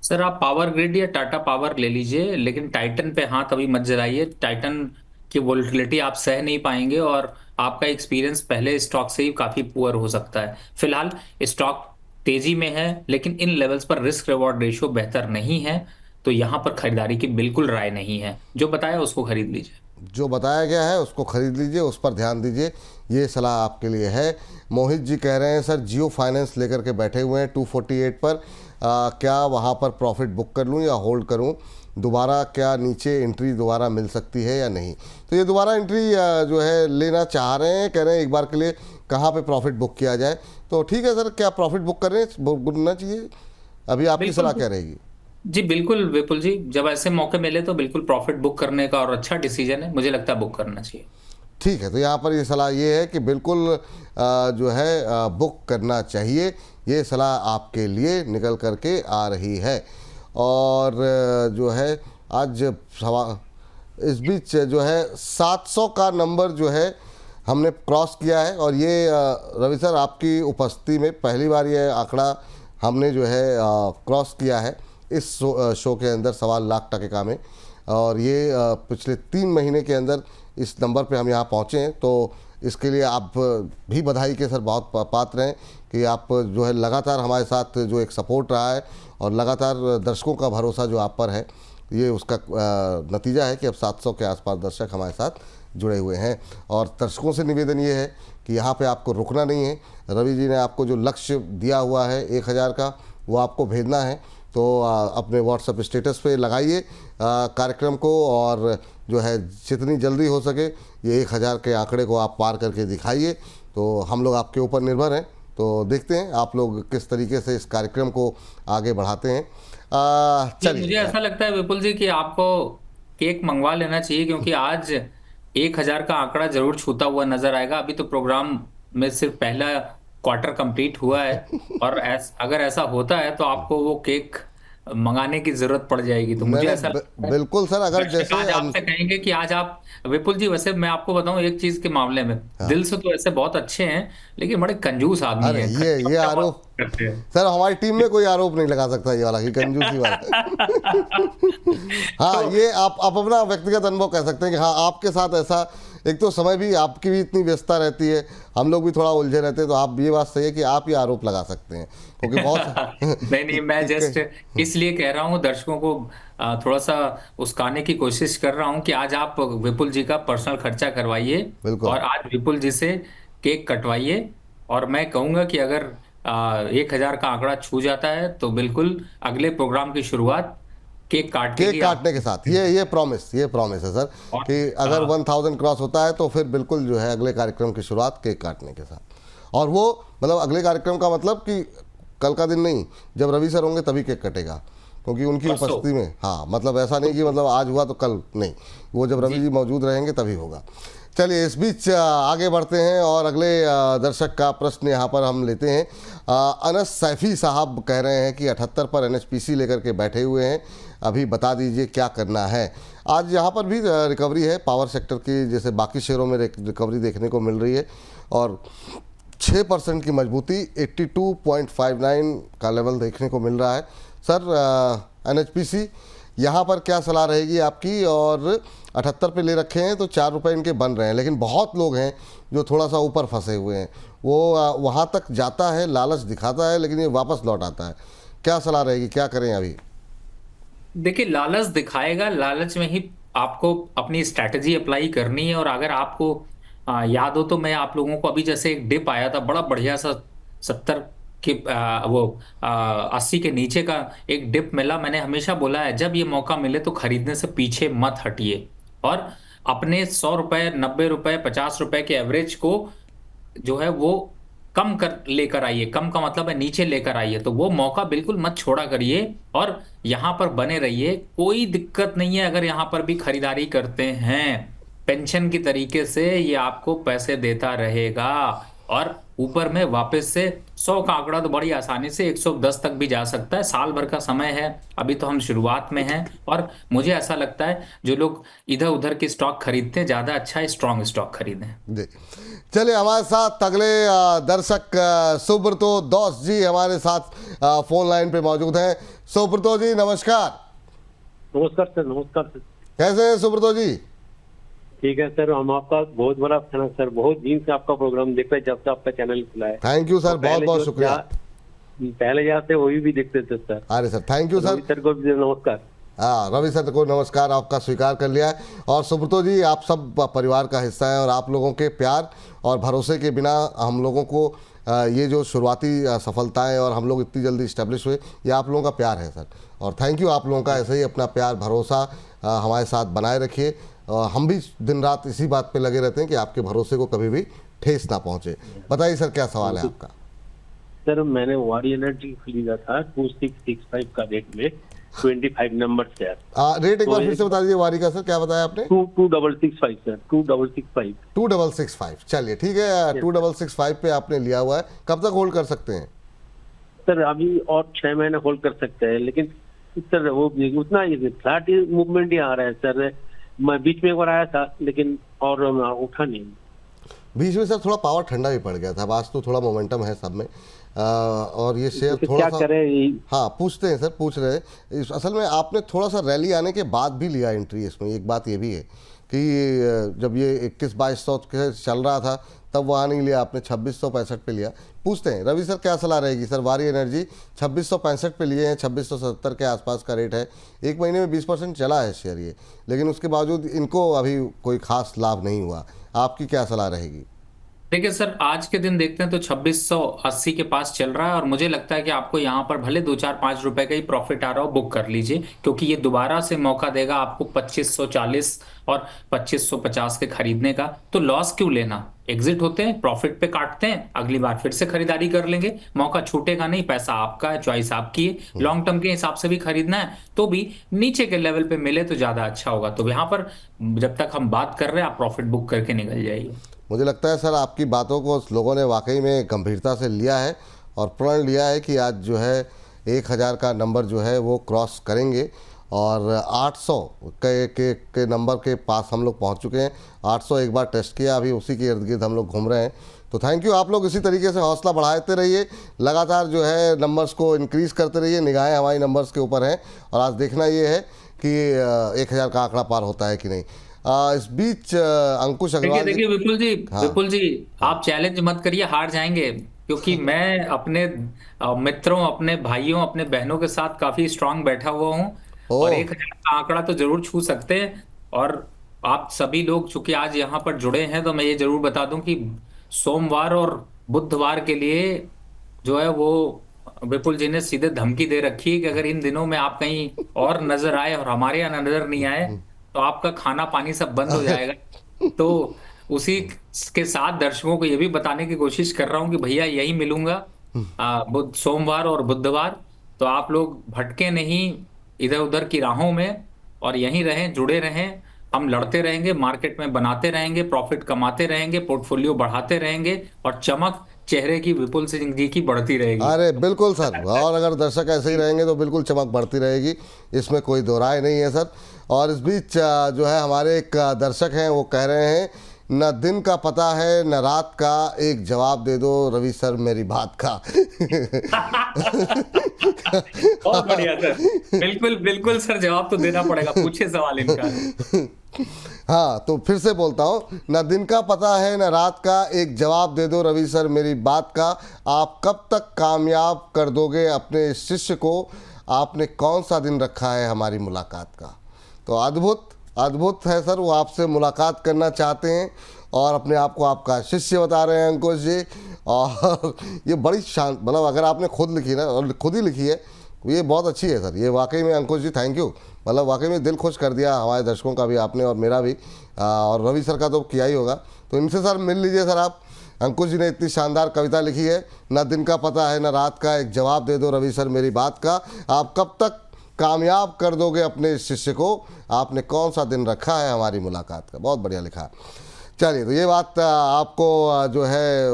Speaker 2: सर आप पावर ग्रिड या टाटा पावर ले लीजिए, लेकिन टाइटन पे हाथ अभी मत जलाइए। टाइटन की वोलेटिलिटी आप सह नहीं पाएंगे और आपका एक्सपीरियंस पहले स्टॉक से ही काफी पुअर हो सकता है। फिलहाल स्टॉक तेजी में है, लेकिन इन लेवल्स पर रिस्क रिवॉर्ड रेशियो बेहतर नहीं है, तो यहां पर खरीदारी की बिल्कुल राय नहीं है। जो बताया उसको खरीद लीजिए।
Speaker 1: जो बताया गया है उसको खरीद लीजिए, उस पर ध्यान दीजिए, ये सलाह आपके लिए है। मोहित जी कह रहे हैं सर जियो फाइनेंस लेकर के बैठे हुए हैं 248 पर, क्या वहाँ पर प्रॉफिट बुक कर लूँ या होल्ड करूँ? दोबारा क्या नीचे एंट्री दोबारा मिल सकती है या नहीं? तो ये दोबारा एंट्री जो है लेना चाह रहे हैं, कह रहे हैं एक बार के लिए कहाँ पे प्रॉफिट बुक किया जाए। तो ठीक है सर, क्या प्रॉफिट बुक करना चाहिए? अभी आपकी सलाह क्या रहेगी?
Speaker 2: जी बिल्कुल विपुल जी, जब ऐसे मौके मिले तो बिल्कुल प्रॉफिट बुक करने का और अच्छा डिसीजन है, मुझे लगता है बुक करना चाहिए।
Speaker 1: ठीक है, तो यहाँ पर ये सलाह ये है कि बिल्कुल जो है बुक करना चाहिए, ये सलाह आपके लिए निकल करके आ रही है। और जो है आज इस बीच जो है 700 का नंबर जो है हमने क्रॉस किया है, और ये रवि सर आपकी उपस्थिति में पहली बार ये आंकड़ा हमने जो है क्रॉस किया है इस शो के अंदर 1.25 लाख में। और ये पिछले 3 महीने के अंदर इस नंबर पे हम यहाँ पहुँचे हैं, तो इसके लिए आप भी बधाई के सर बहुत पात्र हैं कि आप जो है लगातार हमारे साथ जो एक सपोर्ट रहा है, और लगातार दर्शकों का भरोसा जो आप पर है, ये उसका नतीजा है कि अब 700 के आसपास दर्शक हमारे साथ जुड़े हुए हैं। और दर्शकों से निवेदन ये है कि यहाँ पे आपको रुकना नहीं है। रवि जी ने आपको जो लक्ष्य दिया हुआ है 1000 का, वो आपको भेजना है, तो अपने व्हाट्सएप स्टेटस पे लगाइए कार्यक्रम को, और जो है जितनी जल्दी हो सके ये 1000 के आंकड़े को आप पार करके दिखाइए। तो हम लोग आपके ऊपर निर्भर हैं, तो देखते हैं आप लोग किस तरीके से इस कार्यक्रम को आगे बढ़ाते हैं। चलिए,
Speaker 2: मुझे ऐसा लगता है विपुल जी कि आपको केक मंगवा लेना चाहिए, क्योंकि आज 1000 का आंकड़ा जरूर छूता हुआ नजर आएगा। अभी तो प्रोग्राम में सिर्फ पहला क्वार्टर कंप्लीट हुआ है, और अगर ऐसा होता है तो आपको वो केक मंगाने की जरूरत पड़ जाएगी। तो मुझे ऐसा लगता है
Speaker 1: बिल्कुल सर, अगर
Speaker 2: दर्शक
Speaker 1: जैसे
Speaker 2: आज आपसे कहेंगे कि आज आप विपुल जी, वैसे मैं आपको बताऊं एक चीज के मामले में, दिल से तो ऐसे बहुत अच्छे हैं, लेकिन बड़े कंजूस आदमी
Speaker 1: अरे
Speaker 2: हैं।
Speaker 1: ये आरोप
Speaker 2: करते हैं।
Speaker 1: सर, हमारी टीम में कोई आरोप नहीं लगा सकता ये वाला कि कंजूसी बात है। हाँ, ये आप अपना व्यक्तिगत अनुभव कह सकते हैं कि हाँ आपके साथ ऐसा, एक तो समय भी आपकी भी इतनी व्यस्तता रहती है, हम लोग भी थोड़ा उलझे रहते हैं, तो आप ये बात सही है कि आप ये आरोप लगा सकते हैं, क्योंकि बहुत
Speaker 2: नहीं, मैं जस्ट इसलिए कह रहा हूँ, दर्शकों को थोड़ा सा उस्काने की कोशिश कर रहा हूँ कि आज आप विपुल जी का पर्सनल खर्चा करवाइए
Speaker 1: बिल्कुल।
Speaker 2: और आज विपुल जी से केक कटवाइए। और मैं कहूंगा कि अगर 1000 का आंकड़ा छू जाता है तो बिल्कुल अगले प्रोग्राम की शुरुआत केक
Speaker 1: काटने के साथ, ये प्रॉमिस है सर कि अगर 1000 क्रॉस होता है तो फिर बिल्कुल जो है अगले कार्यक्रम की शुरुआत केक काटने के साथ। और वो मतलब अगले कार्यक्रम का मतलब कि कल का दिन नहीं, जब रवि सर होंगे तभी केक कटेगा, क्योंकि उनकी उपस्थिति में। हाँ, मतलब ऐसा नहीं कि मतलब आज हुआ तो कल नहीं, वो जब रवि जी मौजूद रहेंगे तभी होगा। चलिए, इस बीच आगे बढ़ते हैं और अगले दर्शक का प्रश्न यहाँ पर हम लेते हैं। अनस सैफी साहब कह रहे हैं कि 78 पर एनएचपीसी लेकर के बैठे हुए हैं, अभी बता दीजिए क्या करना है। आज यहाँ पर भी रिकवरी है पावर सेक्टर की, जैसे बाकी शेयरों में रिकवरी देखने को मिल रही है, और 6% की मजबूती 82.59 का लेवल देखने को मिल रहा है। सर, एनएचपीसी यहाँ पर क्या सलाह रहेगी आपकी? और 78 पे ले रखे हैं तो 4 रुपये इनके बन रहे हैं, लेकिन बहुत लोग हैं जो थोड़ा सा ऊपर फंसे हुए हैं, वो वहाँ तक जाता है, लालच दिखाता है, लेकिन ये वापस लौट आता है। क्या सलाह रहेगी, क्या करें अभी?
Speaker 2: देखिए, लालच दिखाएगा, लालच में ही आपको अपनी स्ट्रैटेजी अप्लाई करनी है। और अगर आपको याद हो तो मैं आप लोगों को अभी जैसे एक डिप आया था बड़ा बढ़िया सा 70 के 80 के नीचे का एक डिप मिला, मैंने हमेशा बोला है जब ये मौका मिले तो खरीदने से पीछे मत हटिए, और अपने 100 रुपए, 90 रुपए, 50 रुपए के एवरेज को जो है वो कम कर लेकर आइए। कम का मतलब है नीचे लेकर आइए, तो वो मौका बिल्कुल मत छोड़ा करिए और यहां पर बने रहिए। कोई दिक्कत नहीं है अगर यहां पर भी खरीदारी करते हैं, पेंशन की तरीके से ये आपको पैसे देता रहेगा। और ऊपर में वापस से 100 का आंकड़ा तो बड़ी आसानी से 110 तक भी जा सकता है। साल भर का समय है, अभी तो हम शुरुआत में हैं। और मुझे ऐसा लगता है जो लोग इधर उधर के स्टॉक खरीदते हैं, ज्यादा अच्छा है स्ट्रॉन्ग स्टॉक खरीदें।
Speaker 1: जी, चलिए हमारे साथ अगले दर्शक सुब्रतो दोस्त जी हमारे साथ फोन लाइन पे मौजूद हैं। सुब्रतो जी नमस्कार।
Speaker 4: नमस्कार सर। नमस्कार सर।
Speaker 1: कैसे हैं सुब्रतो जी?
Speaker 4: ठीक है सर, हम आपका बहुत बड़ा फैन है सर, बहुत दिन से आपका प्रोग्राम देख रहे हैं जब से आपका चैनल खुला है।
Speaker 1: थैंक यू सर,
Speaker 4: और
Speaker 1: बहुत बहुत शुक्रिया।
Speaker 4: पहले जाते वही भी देखते थे सर।
Speaker 1: अरे sir thank you sir.
Speaker 4: Ravi sir को भी नमस्कार।
Speaker 1: हाँ, रवि सर को नमस्कार, आपका स्वीकार कर लिया है। और सुब्रतो जी आप सब परिवार का हिस्सा है और आप लोगों के प्यार और भरोसे के बिना हम लोगों को ये जो शुरुआती सफलताएं और हम लोग इतनी जल्दी इस्टेब्लिश हुए, ये आप लोगों का प्यार है सर। और थैंक यू आप लोगों का, ऐसे ही अपना प्यार भरोसा हमारे साथ बनाए रखिए। हम भी दिन रात इसी बात पे लगे रहते हैं कि आपके भरोसे को कभी भी ठेस ना पहुंचे। बताइए सर क्या सवाल है आपका?
Speaker 4: सर मैंने वारी एनर्जी खरीदा था 2665 का रेट में 25 नंबर शेयर।
Speaker 1: रेट एक बार फिर से बता दीजिए वारी का सर, क्या बताया आपने?
Speaker 4: 2665 सर, 2665।
Speaker 1: 2665, चलिए ठीक है। 2665 पे आपने लिया हुआ है, कब तक होल्ड कर सकते हैं?
Speaker 4: सर अभी और 6 महीने होल्ड कर सकते हैं, लेकिन सर वो उतना फ्लैट मूवमेंट ही आ रहा है सर। मैं बीच में एक बार आया था लेकिन और उठा नहीं।
Speaker 1: बीच में सर थोड़ा पावर ठंडा भी पड़ गया था, आज तो थोड़ा मोमेंटम है सब में। और ये शेयर
Speaker 4: तो
Speaker 1: थोड़ा
Speaker 4: क्या
Speaker 1: सा
Speaker 4: करें?
Speaker 1: हाँ पूछते हैं सर, पूछ रहे हैं। असल में आपने थोड़ा सा रैली आने के बाद भी लिया एंट्री इसमें। एक बात ये भी है कि जब ये 21-2200 के चल रहा था तब वहाँ नहीं लिया आपने, 2665 पे लिया। पूछते हैं रवि सर क्या सलाह रहेगी सर? वारी एनर्जी 2665 पे लिए हैं, 2670 के आसपास का रेट है। एक महीने में 20% चला है शेयर ये, लेकिन उसके बावजूद इनको अभी कोई खास लाभ नहीं हुआ। आपकी क्या सलाह रहेगी?
Speaker 2: देखिए सर, आज के दिन देखते हैं तो 2680 के पास चल रहा है और मुझे लगता है कि आपको यहाँ पर भले 2-4-5 रुपए का ही प्रॉफिट आ रहा हो, बुक कर लीजिए, क्योंकि ये दोबारा से मौका देगा आपको 2540 और 2550 के खरीदने का। तो लॉस क्यों लेना? एग्जिट होते हैं, प्रॉफिट पे काटते हैं, अगली बार फिर से खरीदारी कर लेंगे। मौका छूटेगा नहीं, पैसा आपका है, चॉइस आपकी है। लॉन्ग टर्म के हिसाब से भी खरीदना है तो भी नीचे के लेवल पे मिले तो ज्यादा अच्छा होगा। तो यहाँ पर जब तक हम बात कर रहे हैं, आप प्रॉफिट बुक करके निकल जाइए।
Speaker 1: मुझे लगता है सर आपकी बातों को लोगों ने वाकई में गंभीरता से लिया है और प्रण लिया है कि आज जो है 1000 का नंबर जो है वो क्रॉस करेंगे और 800 के नंबर के पास हम लोग पहुंच चुके हैं। 800 एक बार टेस्ट किया, अभी उसी के इर्द गिर्द हम लोग घूम रहे हैं। तो थैंक यू, आप लोग इसी तरीके से हौसला बढ़ाते रहिए, लगातार जो है नंबर्स को इंक्रीज़ करते रहिए। निगाहें हमारी नंबर्स के ऊपर हैं और आज देखना ये है कि 1000 का आंकड़ा पार होता है कि नहीं। इस बीच अंकुश अग्रवाल
Speaker 2: देखिए विपुल जी,
Speaker 1: हाँ।
Speaker 2: विपुल जी आप चैलेंज मत करिए, हार जाएंगे। क्योंकि मैं अपने मित्रों, अपने भाइयों, अपने बहनों के साथ काफी स्ट्रांग बैठा हुआ हूँ और 1000 का आंकड़ा तो जरूर छू सकते हैं। और आप सभी लोग चूंकि आज यहाँ पर जुड़े हैं तो मैं ये जरूर बता दूं कि सोमवार और बुधवार के लिए जो है वो विपुल जी ने सीधे धमकी दे रखी है कि अगर इन दिनों में आप कहीं और नजर आए और हमारे यहाँ नजर नहीं आए तो आपका खाना पानी सब बंद हो जाएगा। तो उसी के साथ दर्शकों को ये भी बताने की कोशिश कर रहा हूँ कि भैया यही मिलूंगा सोमवार और बुधवार। तो आप लोग भटके नहीं इधर उधर की राहों में और यहीं रहें, जुड़े रहें। हम लड़ते रहेंगे, मार्केट में बनाते रहेंगे, प्रॉफिट कमाते रहेंगे, पोर्टफोलियो बढ़ाते रहेंगे और चमक चेहरे की विपुल सिंह जी की बढ़ती रहेगी।
Speaker 1: अरे बिल्कुल सर, और अगर दर्शक ऐसे ही रहेंगे तो बिल्कुल चमक बढ़ती रहेगी, इसमें कोई दो राय नहीं है सर। और इस बीच जो है हमारे एक दर्शक हैं वो कह रहे हैं न दिन का पता है न रात का, एक जवाब दे दो रवि सर मेरी बात का।
Speaker 2: बहुत बढ़िया सर, बिल्कुल बिल्कुल सर, जवाब तो देना पड़ेगा, पूछे सवाल इनका।
Speaker 1: हाँ तो फिर से बोलता हूँ, न दिन का पता है न रात का, एक जवाब दे दो रवि सर मेरी बात का। आप कब तक कामयाब कर दोगे अपने शिष्य को, आपने कौन सा दिन रखा है हमारी मुलाकात का। तो अद्भुत अद्भुत है सर, वो आपसे मुलाकात करना चाहते हैं और अपने आप को आपका शिष्य बता रहे हैं अंकुश जी। और ये बड़ी शांत, मतलब अगर आपने खुद लिखी ना और खुद ही लिखी है, ये बहुत अच्छी है सर। ये वाकई में अंकुश जी थैंक यू, मतलब वाकई में दिल खुश कर दिया हमारे दर्शकों का भी आपने और मेरा भी। और रवि सर का तो किया ही होगा। तो इनसे सर मिल लीजिए सर आप। अंकुश जी ने इतनी शानदार कविता लिखी है, न दिन का पता है न रात का, एक जवाब दे दो रवि सर मेरी बात का। आप कब तक कामयाब कर दोगे अपने इस शिष्य को, आपने कौन सा दिन रखा है हमारी मुलाकात का। बहुत बढ़िया लिखा। चलिए, तो ये बात आपको जो है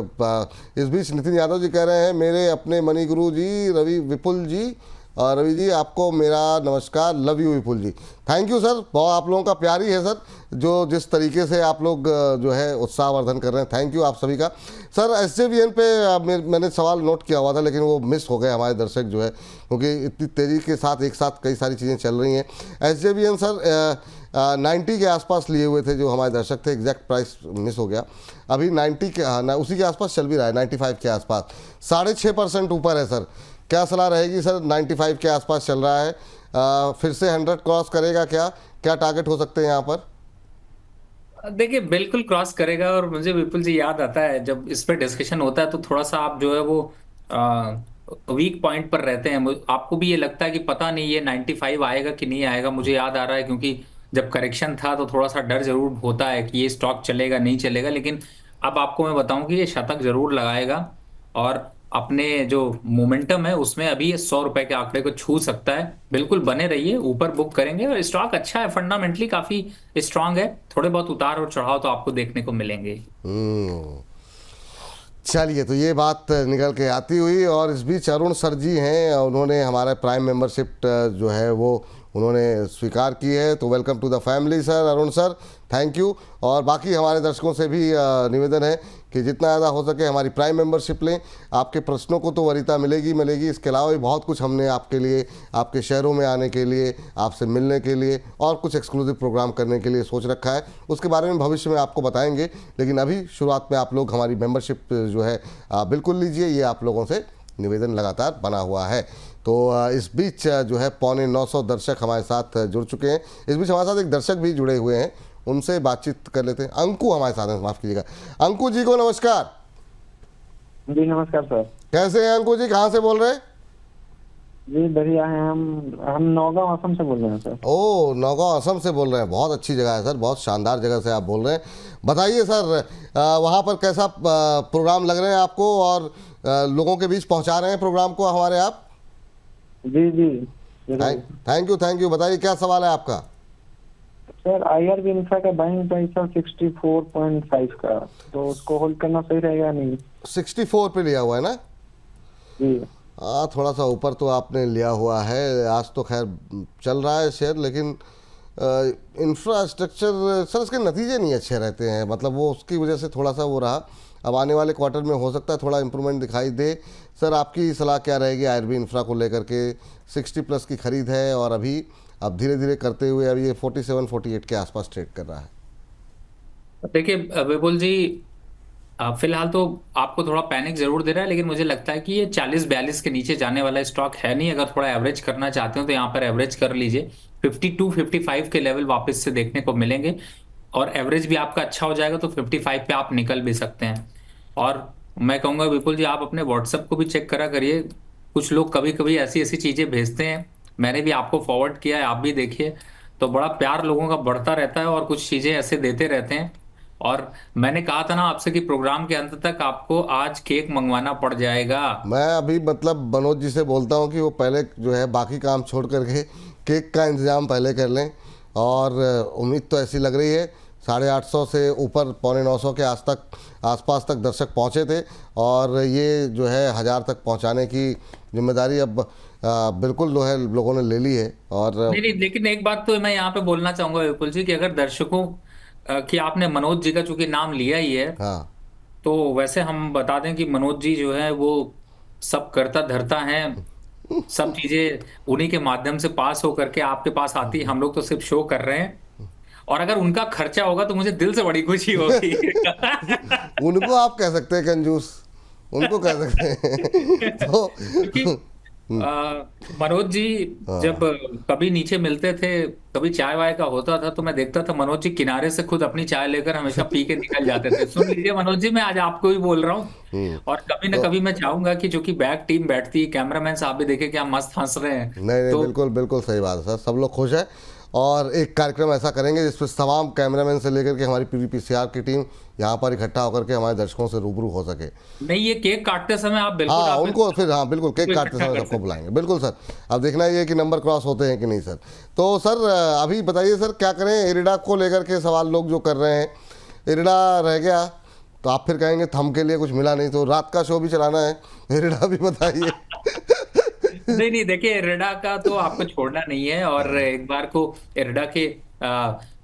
Speaker 1: इस बीच नितिन यादव जी कह रहे हैं, मेरे अपने मणि गुरु जी रवि विपुल जी, और रवि जी आपको मेरा नमस्कार, love you Vipul ji. Thank you sir, बहुत आप लोगों का प्यार ही है सर, जो जिस तरीके से आप लोग जो है उत्साहवर्धन कर रहे हैं। थैंक यू आप सभी का। सर SJVN पे मैंने सवाल नोट किया हुआ था, लेकिन वो मिस हो गए हमारे दर्शक जो है, क्योंकि इतनी तेज़ी के साथ एक साथ कई सारी चीज़ें चल रही हैं। SJVN सर 90 के आसपास लिए हुए थे जो हमारे दर्शक थे, एग्जैक्ट प्राइस मिस हो गया। अभी 90 के, हाँ उसी के आसपास चल भी रहा है, 95 के आसपास, 6.5% ऊपर है सर। क्या सलाह रहेगी सर? 95 के आसपास चल रहा है, फिर से 100 क्रॉस करेगा क्या? क्या टारगेट हो सकते हैं यहाँ पर?
Speaker 2: देखिए बिल्कुल क्रॉस करेगा। और मुझे विपुल जी याद आता है जब इस पे डिस्कशन होता है तो थोड़ा सा आप जो है वो वीक पॉइंट पर रहते हैं। आपको भी ये लगता है कि पता नहीं ये 95 आएगा कि नहीं आएगा। मुझे याद आ रहा है क्योंकि जब करेक्शन था तो थोड़ा सा डर जरूर होता है कि ये स्टॉक चलेगा नहीं चलेगा, लेकिन अब आपको मैं बताऊं कि ये शतक जरूर लगाएगा और अपने जो मोमेंटम है उसमें अभी ये 100 रुपए के आंकड़े को छू सकता है। बिल्कुल बने रहिए, ऊपर बुक करेंगे और स्टॉक अच्छा है, फंडामेंटली काफी स्ट्रांग है। थोड़े बहुत उतार और चढ़ाव तो आपको देखने को मिलेंगे।
Speaker 1: चलिए, तो ये बात निकल के आती हुई, और इस बीच अरुण सर जी हैं, उन्होंने हमारा प्राइम मेंबरशिप जो है वो उन्होंने स्वीकार की है। तो welcome to the family sir, Arun sir, thank you. और बाकी हमारे दर्शकों से भी निवेदन है कि जितना ज़्यादा हो सके हमारी प्राइम मेंबरशिप लें। आपके प्रश्नों को तो वरीयता मिलेगी। इसके अलावा भी बहुत कुछ हमने आपके लिए, आपके शहरों में आने के लिए, आपसे मिलने के लिए और कुछ एक्सक्लूसिव प्रोग्राम करने के लिए सोच रखा है। उसके बारे में भविष्य में आपको बताएंगे, लेकिन अभी शुरुआत में आप लोग हमारी मेंबरशिप जो है बिल्कुल लीजिए। ये आप लोगों से निवेदन लगातार बना हुआ है। तो इस बीच जो है 950 दर्शक हमारे साथ जुड़ चुके हैं। इस बीच हमारे साथ एक दर्शक भी जुड़े हुए हैं, उनसे बातचीत कर लेते हैं। अंकु हमारे साथ हैं, माफ़ कीजिएगा। अंकु जी को नमस्कार।
Speaker 5: जी नमस्कार सर।
Speaker 1: कैसे हैं अंकु जी, कहाँ से बोल रहे हैं?
Speaker 5: जी बढ़िया है। हम नौगांव असम से बोल रहे हैं सर।
Speaker 1: ओ, नौगांव असम से बोल रहे हैं। बहुत अच्छी जगह है सर, बहुत शानदार जगह से आप बोल रहे हैं। बताइए सर, वहाँ पर कैसा प्रोग्राम लग रहे हैं आपको, और लोगों के बीच पहुँचा रहे हैं प्रोग्राम को हमारे आप?
Speaker 5: जी जी
Speaker 1: थैंक यू। बताइए क्या सवाल है आपका?
Speaker 5: सर IRB इंफ्रा का बाइंग प्राइस है 64.5 का, तो उसको होल्ड करना सही रहेगा नहीं?
Speaker 1: 64 पे लिया हुआ है ना?
Speaker 5: जी
Speaker 1: हाँ, थोड़ा सा ऊपर तो आपने लिया हुआ है। आज तो खैर चल रहा है शेयर, लेकिन इंफ्रास्ट्रक्चर सर इसके नतीजे नहीं अच्छे रहते हैं, मतलब वो उसकी वजह से थोड़ा सा वो रहा। अब आने वाले क्वार्टर में हो सकता है थोड़ा इंप्रूवमेंट दिखाई दे। सर आपकी सलाह क्या रहेगी IRB इंफ्रा को लेकर के? 60+ की खरीद है और अभी अब धीरे धीरे करते हुए अभी ये 47-48 के आसपास ट्रेड कर रहा है।
Speaker 2: देखिए विपुल जी, फिलहाल तो आपको थोड़ा पैनिक जरूर दे रहा है, लेकिन मुझे लगता है कि ये 40-42 के नीचे जाने वाला स्टॉक है नहीं। अगर थोड़ा एवरेज करना चाहते हो तो यहाँ पर एवरेज कर लीजिए। 52-55 के लेवल वापस से देखने को मिलेंगे और एवरेज भी आपका अच्छा हो जाएगा तो 55 पे आप निकल भी सकते हैं। और मैं कहूँगा विपुल जी, आप अपने व्हाट्सएप को भी चेक करा करिए। कुछ लोग कभी कभी ऐसी ऐसी चीजें भेजते हैं, मैंने भी आपको फॉरवर्ड किया है, आप भी देखिए। तो बड़ा प्यार लोगों का बढ़ता रहता है और कुछ चीजें ऐसे देते रहते हैं। और मैंने कहा था ना आपसे कि प्रोग्राम के अंत तक आपको आज केक मंगवाना पड़ जाएगा।
Speaker 1: मैं अभी मतलब मनोज जी से बोलता हूँ कि वो पहले जो है बाकी काम छोड़ करके केक का इंतज़ाम पहले कर लें। और उम्मीद तो ऐसी लग रही है 850 से ऊपर 950 के आसपास तक दर्शक पहुँचे थे, और ये जो है 1000 तक पहुँचाने की जिम्मेदारी अब बिल्कुल जो है लोगों ने ले ली है। और
Speaker 2: नहीं, लेकिन एक बात तो मैं यहाँ पे बोलना चाहूंगा विपुल जी कि अगर दर्शकों कि आपने मनोज जी का चूंकि नाम लिया ही है,
Speaker 1: हाँ,
Speaker 2: तो वैसे हम बता दें कि मनोज जी जो है वो सब करता धरता है, सब चीजें उन्हीं के माध्यम से पास होकर के आपके पास आती है। हम लोग तो सिर्फ शो कर रहे हैं, और अगर उनका खर्चा होगा तो मुझे दिल से बड़ी खुशी होगी।
Speaker 1: उनको आप कह सकते हैं कंजूस, उनको कह सकते हैं। तो
Speaker 2: क्योंकि मनोज जी जब कभी नीचे मिलते थे, कभी चाय वाय का होता था, तो मैं देखता था मनोज जी किनारे से खुद अपनी चाय लेकर हमेशा पी के निकल जाते थे। सुन लीजिए मनोज जी, मैं आज आपको भी बोल रहा हूँ। और कभी ना कभी मैं चाहूंगा कि जो कि बैक टीम बैठती है, कैमरामैन साहब भी देखे क्या मस्त हंस रहे हैं।
Speaker 1: नहीं, बिल्कुल बिल्कुल सही बात है सर, सब लोग खुश हैं। और एक कार्यक्रम ऐसा करेंगे जिसमें तमाम कैमरामैन से लेकर के हमारी पूरी पीसीआर की टीम यहाँ पर इकट्ठा होकर के हमारे दर्शकों से रूबरू हो सके।
Speaker 2: नहीं, ये केक काटते समय आप बिल्कुल
Speaker 1: हाँ,
Speaker 2: आप
Speaker 1: उनको फिर, हाँ बिल्कुल, केक काटते
Speaker 2: इकट्ठा
Speaker 1: समय
Speaker 2: कर
Speaker 1: सबको
Speaker 2: सकते
Speaker 1: बुलाएंगे, बिल्कुल सर। अब देखना ये है कि नंबर क्रॉस होते हैं कि नहीं सर। तो सर अभी बताइए सर, क्या करें, इरिडा को लेकर के सवाल लोग जो कर रहे हैं, इरिडा रह गया तो आप फिर कहेंगे थम के लिए कुछ मिला नहीं, तो रात का शो भी चलाना है, इरिडा भी बताइए।
Speaker 2: नहीं नहीं, देखिए इरडा का तो आपको छोड़ना नहीं है। और एक बार को इरडा के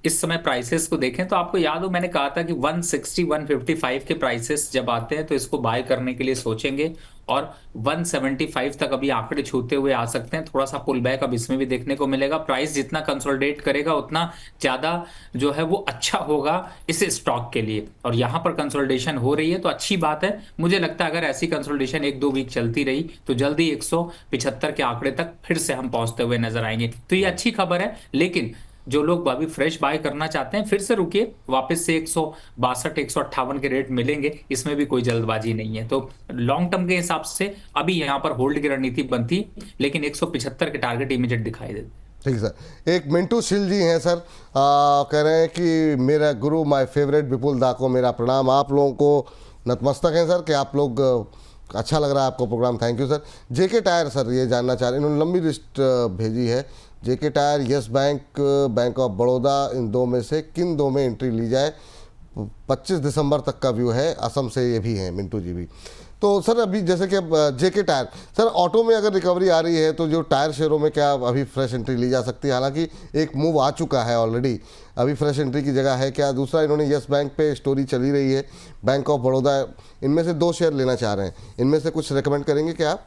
Speaker 2: इस समय प्राइसेस को देखें तो आपको याद हो मैंने कहा था कि 160 155 के प्राइसेस जब आते हैं तो इसको बाय करने के लिए सोचेंगे, और 175 तक अभी आंकड़े छूते हुए आ सकते हैं। थोड़ा सा पुल बैक अब इसमें भी देखने को मिलेगा। प्राइस जितना कंसोलिडेट करेगा उतना ज्यादा जो है वो अच्छा होगा इस स्टॉक के लिए, और यहां पर कंसोलिडेशन हो रही है तो अच्छी बात है। मुझे लगता है अगर ऐसी कंसोलिडेशन 1-2 वीक चलती रही तो जल्दी 175 के आंकड़े तक फिर से हम पहुंचते हुए नजर आएंगे, तो ये अच्छी खबर है। लेकिन जो लोग अभी फ्रेश बाय करना चाहते हैं फिर से रुकिए, वापस से 162 158 के रेट मिलेंगे, इसमें भी कोई जल्दबाजी नहीं है। तो लॉन्ग टर्म के हिसाब से अभी यहां पर होल्ड की रणनीति बनती, लेकिन 175 के टारगेट इमीडिएट दिखाई देते।
Speaker 1: ठीक है सर। एक मिंटू शिल जी हैं सर, कह रहे हैं कि मेरा गुरु माय फेवरेट विपुल दा को मेरा प्रणाम। आप लोगों को नतमस्तक हैं सर कि आप लोग, अच्छा लग रहा है आपको program, thank you sir. JK Tyre sir ये जानना चाह रहे हैं, इन्होंने लंबी लिस्ट भेजी है। JK tyre, Yes Bank, bank of Baroda, इन दो में से किन दो में एंट्री ली जाए? 25 दिसंबर तक का व्यू है, असम से ये भी हैं मिंटू जी भी। तो सर अभी जैसे कि जेके टायर सर, ऑटो में अगर रिकवरी आ रही है तो जो टायर शेयरों में क्या अभी फ्रेश एंट्री ली जा सकती है? हालांकि एक मूव आ चुका है ऑलरेडी, अभी फ्रेश एंट्री की जगह है क्या? दूसरा, इन्होंने यस बैंक पे स्टोरी चली रही है, बैंक ऑफ बड़ौदा, इनमें से 2 शेयर लेना चाह रहे हैं, इनमें से कुछ रिकमेंड करेंगे क्या आप?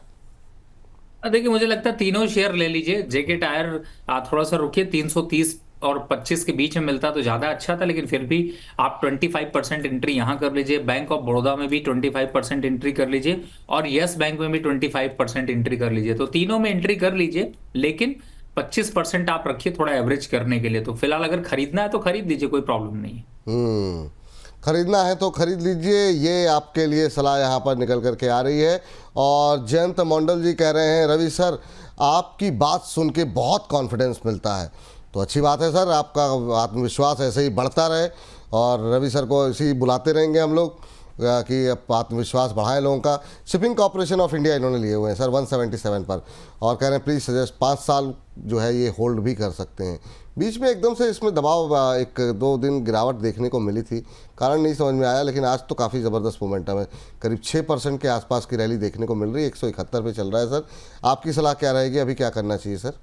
Speaker 2: देखिए मुझे लगता है तीनों शेयर ले लीजिए। जेके टायर थोड़ा सा रुकिए, 330 और 25 के बीच में मिलता तो ज्यादा अच्छा था, लेकिन फिर भी आप 25% एंट्री यहां कर लीजिए। बैंक ऑफ बड़ौदा में भी 25% एंट्री कर लीजिए, और यस बैंक में भी 25% एंट्री कर लीजिए। तो तीनों में एंट्री कर लीजिए, लेकिन 25% आप रखिए थोड़ा एवरेज करने के लिए। तो फिलहाल अगर खरीदना है तो खरीद लीजिए, कोई प्रॉब्लम नहीं है।
Speaker 1: खरीदना है तो खरीद लीजिए, ये आपके लिए सलाह यहाँ पर निकल करके आ रही है। और जयंत मंडल जी कह रहे हैं, रवि सर आपकी बात सुन के बहुत कॉन्फिडेंस मिलता है। तो अच्छी बात है सर, आपका आत्मविश्वास ऐसे ही बढ़ता रहे, और रवि सर को ऐसे ही बुलाते रहेंगे हम लोग कि आत्मविश्वास बढ़ाएं लोगों का। शिपिंग कॉर्पोरेशन ऑफ इंडिया इन्होंने लिए हुए हैं सर 177 पर, और कह रहे हैं प्लीज़ सजेस्ट 5 साल जो है ये होल्ड भी कर सकते हैं। बीच में एकदम से इसमें दबाव 1-2 दिन गिरावट देखने को मिली थी, कारण नहीं समझ में आया, लेकिन आज तो काफ़ी ज़बरदस्त मोमेंटम है, करीब 6% के आसपास की रैली देखने को मिल रही है। 171 पे चल रहा है सर, आपकी सलाह क्या रहेगी, अभी क्या करना चाहिए सर?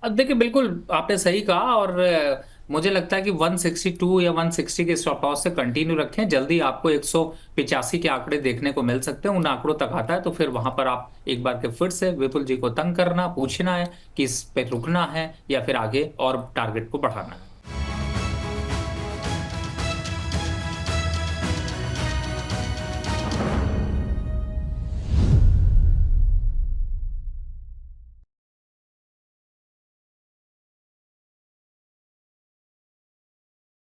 Speaker 2: अब देखिए बिल्कुल आपने सही कहा, और मुझे लगता है कि 162 या 160 के स्टॉप लॉस से कंटिन्यू रखें। जल्दी आपको 185 के आंकड़े देखने को मिल सकते हैं, उन आंकड़ों तक आता है तो फिर वहां पर आप एक बार के फिर से विपुल जी को तंग करना, पूछना है कि इस पे रुकना है या फिर आगे और टारगेट को बढ़ाना है।